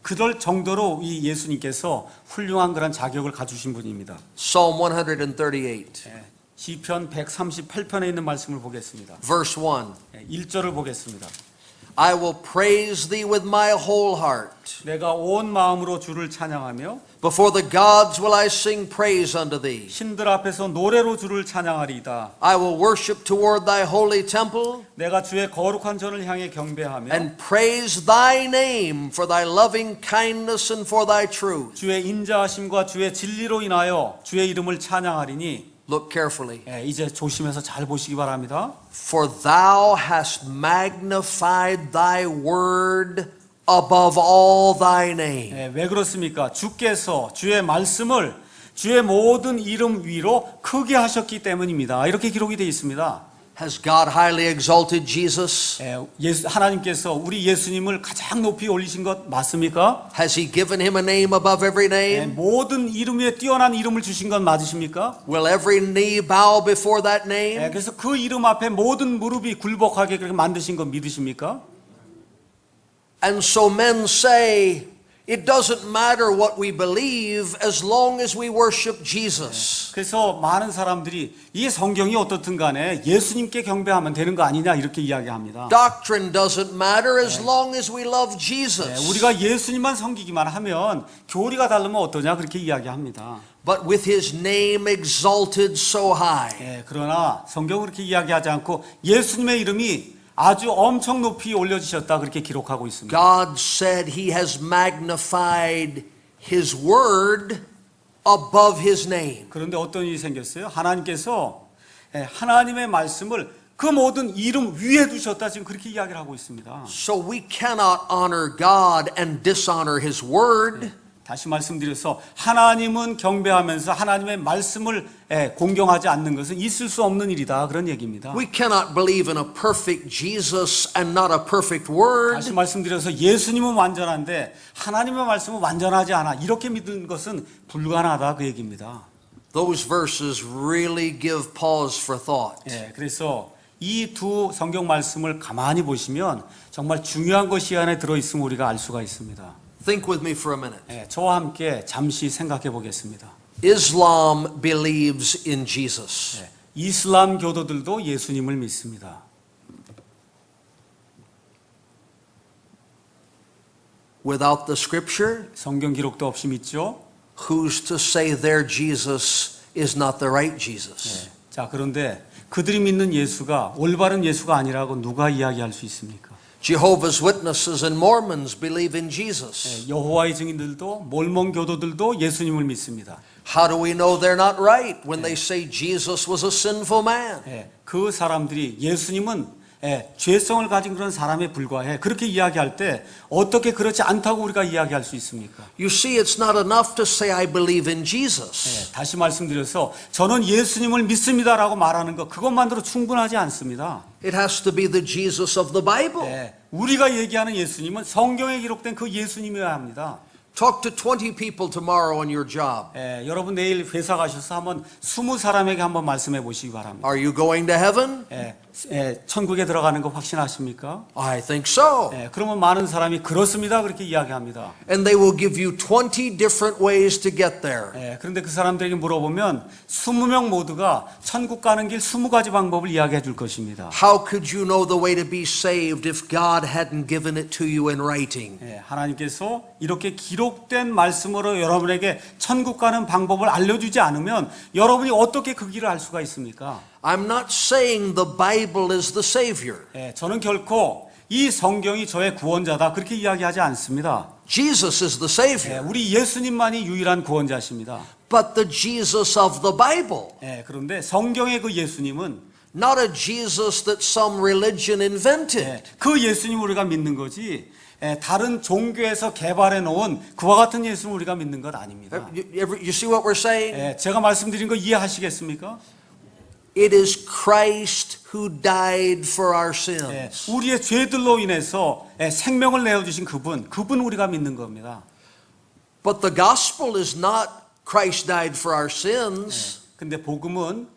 A: 그럴 정도로 이 예수님께서 훌륭한 그런 자격을 가주신 분입니다.
B: Psalm 138,
A: 시편 138편에 있는 말씀을 보겠습니다.
B: verse 1.
A: 1절을 보겠습니다.
B: I will praise thee with my whole heart.
A: 내가 온 마음으로 주를 찬양하며
B: Before the gods will I sing praise unto thee.
A: 신들 앞에서 노래로 주를 찬양하리이다.
B: I will worship toward thy holy temple
A: 내가 주의 거룩한 전을 향해 경배하며
B: and praise thy name for thy loving kindness and for thy truth.
A: 주의 인자하심과 주의 진리로 인하여 주의 이름을 찬양하리니
B: Look carefully.
A: 이제 조심해서 잘 보시기 바랍니다.
B: For thou hast magnified thy word above all thy name.
A: 왜 그렇습니까? 주께서 주의 말씀을 주의 모든 이름 위로 크게 하셨기 때문입니다. 이렇게 기록이 되어 있습니다.
B: Has God highly exalted Jesus?
A: 하나님께서 우리 예수님을 가장 높이 올리신 것 맞습니까?
B: Has he given him a name above every name?
A: 모든 이름 위에 뛰어난 이름을 주신 것 맞으십니까?
B: Will every knee bow before that name?
A: 그래서 그 이름 앞에 모든 무릎이 굴복하게 그렇게 만드신 것 믿으십니까?
B: And so men say, It doesn't matter what we believe as long as we worship Jesus.
A: 그래서 많은 사람들이 이 성경이 어떻든 간에 예수님께 경배하면 되는 거 아니냐 이렇게 이야기합니다.
B: Doctrine doesn't matter as long as we love Jesus.
A: 우리가 예수님만 섬기기만 하면 교리가 다르면 어떠냐 그렇게 이야기합니다.
B: But with his name exalted so high.
A: 그러나 성경은 그렇게 이야기하지 않고 예수님의 이름이 아주 엄청 높이 올려지셨다 그렇게 기록하고 있습니다.
B: God said he has magnified his word above his name.
A: 그런데 어떤 일이 생겼어요? 하나님께서 하나님의 말씀을 그 모든 이름 위에 두셨다 지금 그렇게 이야기를 하고 있습니다.
B: So we cannot honor God and dishonor his word.
A: 다시 말씀드려서 하나님은 경배하면서 하나님의 말씀을 공경하지 않는 것은 있을 수 없는 일이다 그런 얘기입니다.
B: We cannot believe in a perfect Jesus and not a perfect word.
A: 다시 말씀드려서 예수님은 완전한데 하나님의 말씀은 완전하지 않아 이렇게 믿는 것은 불가능하다 그 얘기입니다.
B: Those verses really give pause for thought.
A: 그래서 이 두 성경 말씀을 가만히 보시면 정말 중요한 것이 안에 들어있음을 우리가 알 수가 있습니다.
B: Think with me for a minute.
A: 저와 함께 잠시 생각해 보겠습니다.
B: Islam believes in Jesus.
A: 이슬람 교도들도 예수님을 믿습니다.
B: Without the scripture,
A: 성경 기록도 없이 믿죠.
B: who's to say their Jesus is not the right Jesus?
A: 자, 그런데 그들이 믿는 예수가 올바른 예수가 아니라고 누가 이야기할 수 있습니까?
B: Jehovah's Witnesses and Mormons believe in Jesus.
A: 여호와의 증인들도 몰몬 교도들도 예수님을 믿습니다.
B: How do we know they're not right when they say Jesus was a sinful man?
A: 그 사람들이 예수님은 죄성을 가진 그런 사람에 불과해 그렇게 이야기할 때 어떻게 그렇지 않다고 우리가 이야기할 수 있습니까?
B: You see, it's not enough to say I believe in Jesus.
A: 다시 말씀드려서 저는 예수님을 믿습니다라고 말하는 것 그것만으로 충분하지 않습니다.
B: It has to be the Jesus of the Bible.
A: 우리가 얘기하는 예수님은 성경에 기록된 그 예수님이어야 합니다.
B: Talk to 20 people tomorrow on your job.
A: 여러분 내일 회사 가셔서 한번 20사람에게 한번 말씀해 보시기 바랍니다.
B: Are you going to heaven?
A: 천국에 들어가는 거 확신하십니까?
B: I think so.
A: 그러면 많은 사람이 그렇습니다 그렇게 이야기합니다.
B: And they will give you 20 different ways to get there.
A: 그런데 그 사람들에게 물어보면 20명 모두가 천국 가는 길 20가지 방법을 이야기해 줄 것입니다.
B: How could you know the way to be saved if God hadn't given it to you in writing?
A: 하나님께서 이렇게 기록된 말씀으로 여러분에게 천국 가는 방법을 알려주지 않으면 여러분이 어떻게 그 길을 알 수가 있습니까?
B: I'm not saying the Bible is the Savior.
A: 저는 결코 이 성경이 저의 구원자다 그렇게 이야기하지 않습니다.
B: Jesus is the Savior.
A: 우리 예수님만이 유일한 구원자십니다.
B: But the Jesus of the Bible.
A: 그런데 성경의 그 예수님은
B: Not a Jesus that some religion invented.
A: 그 예수님을 우리가 믿는 거지 다른 종교에서 개발해 놓은 그와 같은 예수님을 우리가 믿는 것 아닙니다.
B: You see what we're saying?
A: 제가 말씀드린 거 이해하시겠습니까?
B: It is Christ who died for our sins.
A: 우리의 죄들로 인해서 생명을 내어주신 그분 우리가 믿는 겁니다.
B: But the gospel is not Christ died for our sins.
A: 근데 복음은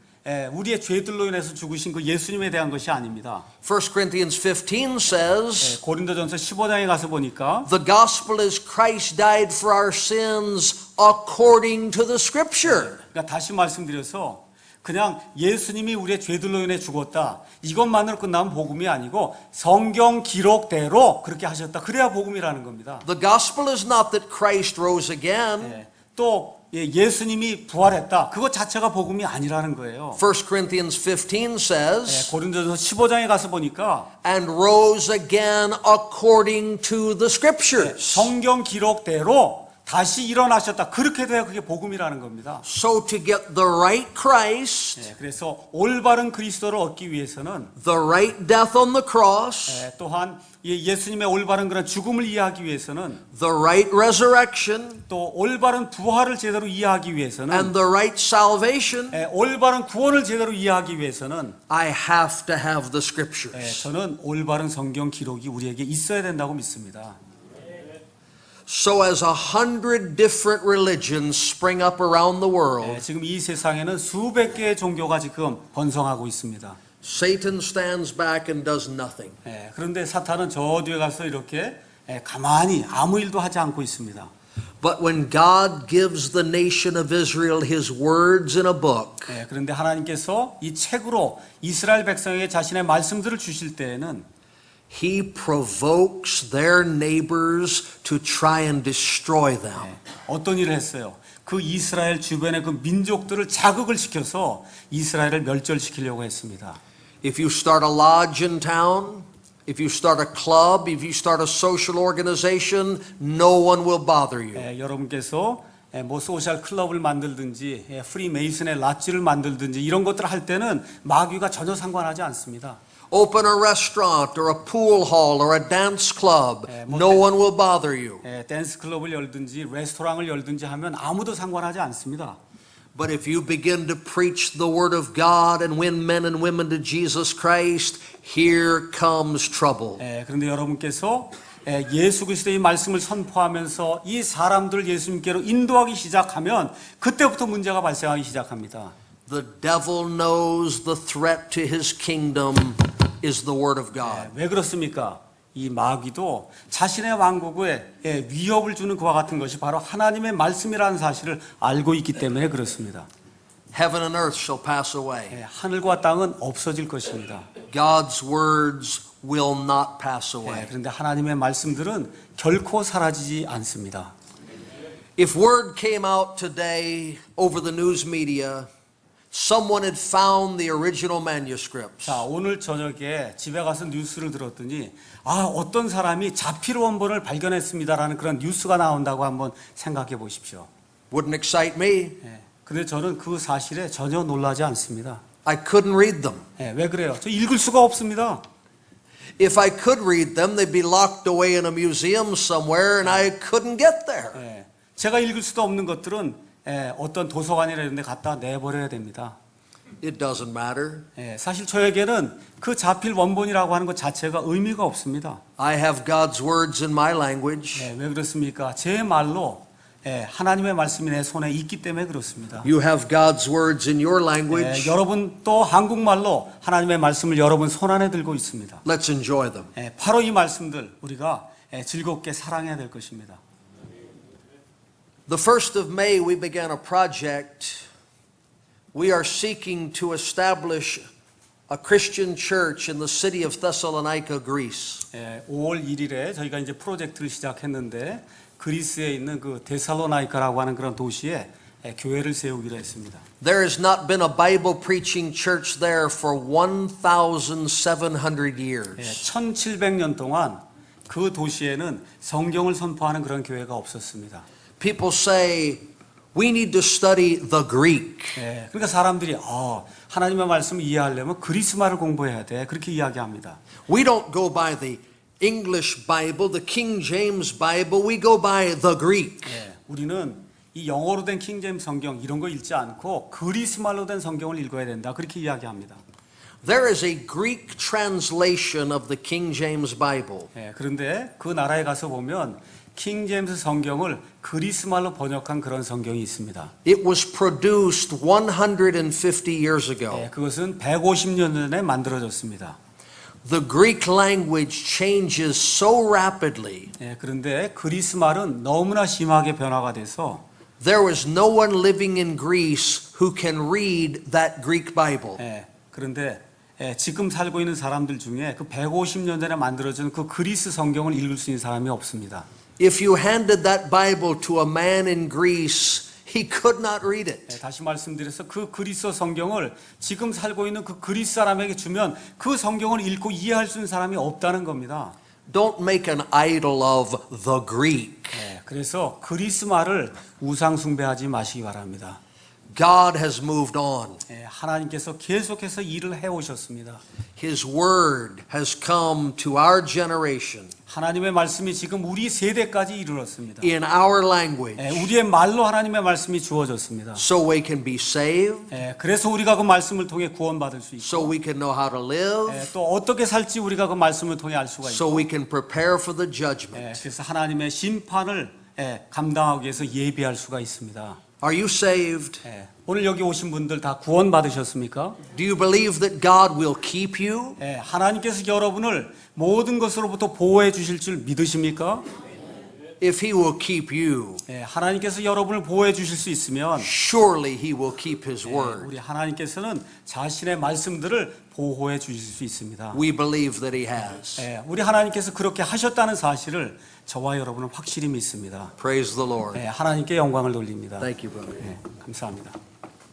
A: 우리의 죄들로 인해서 죽으신 그 예수님에 대한 것이 아닙니다.
B: 1 Corinthians 15 says,
A: 고린도전서 15장에 가서 보니까
B: the gospel is Christ died for our sins according to the scripture.
A: 그러니까 다시 말씀드려서 그냥 예수님이 우리의 죄들로 인해 죽었다. 이것만으로 끝나면 복음이 아니고 성경 기록대로 그렇게 하셨다. 그래야 복음이라는 겁니다.
B: The gospel is not that Christ rose again.
A: 또 예수님이 부활했다. 그것 자체가 복음이 아니라는 거예요.
B: 1 Corinthians 15 says,
A: 고린도전서 15장에 가서 보니까
B: and rose again according to the scriptures.
A: 성경 기록대로 다시 일어나셨다. 그렇게 돼야 그게 복음이라는 겁니다.
B: So to get the right Christ,
A: 그래서 올바른 그리스도를 얻기 위해서는
B: the right death on the cross,
A: 또한 예수님의 올바른 그런 죽음을 이해하기 위해서는
B: the right resurrection,
A: 또 올바른 부활을 제대로 이해하기 위해서는
B: and the right salvation,
A: 올바른 구원을 제대로 이해하기 위해서는
B: I have to have the scriptures.
A: 저는 올바른 성경 기록이 우리에게 있어야 된다고 믿습니다.
B: So as 100 different religions spring up around the world,
A: 지금 이 세상에는 수백 개의 종교가 지금 번성하고 있습니다.
B: Satan stands back and does nothing.
A: 그런데 사탄은 저 뒤에 가서 이렇게 가만히 아무 일도 하지 않고 있습니다.
B: But when God gives the nation of Israel his words in a book,
A: 그런데 하나님께서 이 책으로 이스라엘 백성에게 자신의 말씀들을 주실 때에는
B: he provokes their neighbors to try and destroy them.
A: 어떤 일을 했어요? 그 이스라엘 주변의 그 민족들을 자극을 시켜서 이스라엘을 멸절시키려고 했습니다.
B: If you start a lodge in town, if you start a club, if you start a social organization, no one will bother you.
A: 여러분께서 뭐 소셜 클럽을 만들든지 프리메이슨의 랏지를 만들든지 이런 것들을 할 때는 마귀가 전혀 상관하지 않습니다.
B: Open a restaurant or a pool hall or a dance club, no one will bother you.
A: 댄스 클럽을 열든지 레스토랑을 열든지 하면 아무도 상관하지 않습니다.
B: But if you begin to preach the word of God and win men and women to Jesus Christ, here comes trouble.
A: 그런데 여러분께서 예수 그리스도의 말씀을 선포하면서 이 사람들을 예수님께로 인도하기 시작하면 그때부터 문제가 발생하기 시작합니다.
B: The devil knows the threat to his kingdom is the word of God.
A: 왜 그렇습니까? 이 마귀도 자신의 왕국에 위협을 주는 그와 같은 것이 바로 하나님의 말씀이라는 사실을 알고 있기 때문에 그렇습니다.
B: Heaven and earth shall pass away.
A: 하늘과 땅은 없어질 것입니다.
B: God's words will not pass away.
A: 그런데 하나님의 말씀들은 결코 사라지지 않습니다.
B: If word came out today over the news media, someone had found the original manuscripts.
A: 자, 오늘 저녁에 집에 가서 뉴스를 들었더니 어떤 사람이 자필 원본을 발견했습니다라는 그런 뉴스가 나온다고 한번 생각해 보십시오.
B: Wouldn't excite me.
A: 근데 저는 그 사실에 전혀 놀라지 않습니다.
B: I couldn't read them.
A: 왜 그래요? 저 읽을 수가 없습니다.
B: If I could read them, they'd be locked away in a museum somewhere and I couldn't get there.
A: 제가 읽을 수도 없는 것들은 어떤 도서관이나 이런 데 갖다 내버려야 됩니다.
B: It doesn't matter.
A: 사실 저에게는 그 자필 원본이라고 하는 것 자체가 의미가 없습니다.
B: I have God's words in my language.
A: 왜 그렇습니까? 제 말로 하나님의 말씀이 내 손에 있기 때문에 그렇습니다.
B: You have God's words in your language.
A: 여러분 또 한국말로 하나님의 말씀을 여러분 손안에 들고 있습니다.
B: Let's enjoy them.
A: 바로 이 말씀들 우리가 즐겁게 사랑해야 될 것입니다.
B: The 1st of May, we began a project. We are seeking to establish a Christian church in the city of Thessalonica, Greece.
A: 5월 1일에 저희가 이제 프로젝트를 시작했는데 그리스에 있는 그 데살로나이카라고 하는 그런 도시에 교회를 세우기로 했습니다.
B: There has not been a Bible preaching church there for 1,700 years.
A: 1700년 동안 그 도시에는 성경을 선포하는 그런 교회가 없었습니다.
B: People say, we need to study the Greek.
A: 그러니까 사람들이 하나님의 말씀을 이해하려면 그리스말을 공부해야 돼. 그렇게 이야기합니다.
B: We don't go by the English Bible, the King James Bible. We go by the Greek.
A: 우리는 이 영어로 된 킹제임스 성경 이런 거 읽지 않고 그리스말로 된 성경을 읽어야 된다. 그렇게 이야기합니다.
B: There is a Greek translation of the King James Bible.
A: 그런데 그 나라에 가서 보면 킹제임스 성경을 그리스말로 번역한 그런 성경이 있습니다.
B: It was produced 150 years ago.
A: 그것은 150년 전에 만들어졌습니다.
B: The Greek language changes so rapidly.
A: 그런데 그리스말은 너무나 심하게 변화가 돼서
B: There was no one living in Greece who can read that Greek Bible.
A: 그런데 지금 살고 있는 사람들 중에 그 150년 전에 만들어진 그 그리스 성경을 읽을 수 있는 사람이 없습니다.
B: If you handed that Bible to a man in Greece, he could not read it.
A: 다시 말씀드려서 그 그리스 성경을 지금 살고 있는 그 그리스 사람에게 주면 그 성경을 읽고 이해할 수 있는 사람이 없다는 겁니다.
B: Don't make an idol of the Greek.
A: 그래서 그리스 말을 우상 숭배하지 마시기 바랍니다.
B: God has moved on.
A: 하나님께서 계속해서 일을 해오셨습니다.
B: His word has come to our generation
A: 하나님의 말씀이 지금 우리 세대까지 이르렀습니다.
B: in our language
A: 우리의 말로 하나님의 말씀이 주어졌습니다.
B: so we can be saved,
A: 그래서 우리가 그 말씀을 통해 구원받을 수
B: so
A: 있고
B: we can know how to live,
A: 또 어떻게 살지 우리가 그 말씀을 통해 알 수가
B: so
A: 있고
B: we can prepare for the judgment.
A: 그래서 하나님의 심판을 감당하기 위해서 예비할 수가 있습니다.
B: Are you saved?
A: 예, 오늘 여기 오신 분들 다 구원 받으셨습니까?
B: Do you believe that God will keep you?
A: 예, 하나님께서 여러분을 모든 것으로부터 보호해 주실 줄 믿으십니까?
B: If He will keep you,
A: 예, 하나님께서 여러분을 보호해 주실 수 있으면
B: surely He will keep His
A: 예,
B: word.
A: 우리 하나님께서는 자신의 말씀들을 보호해 주실 수 있습니다.
B: We believe that He has.
A: 예, 우리 하나님께서 그렇게 하셨다는 사실을 저와 여러분은 확실히 믿습니다.
B: Praise the Lord.
A: 예, 하나님께 영광을 돌립니다.
B: Thank you, brother.
A: 예, 감사합니다.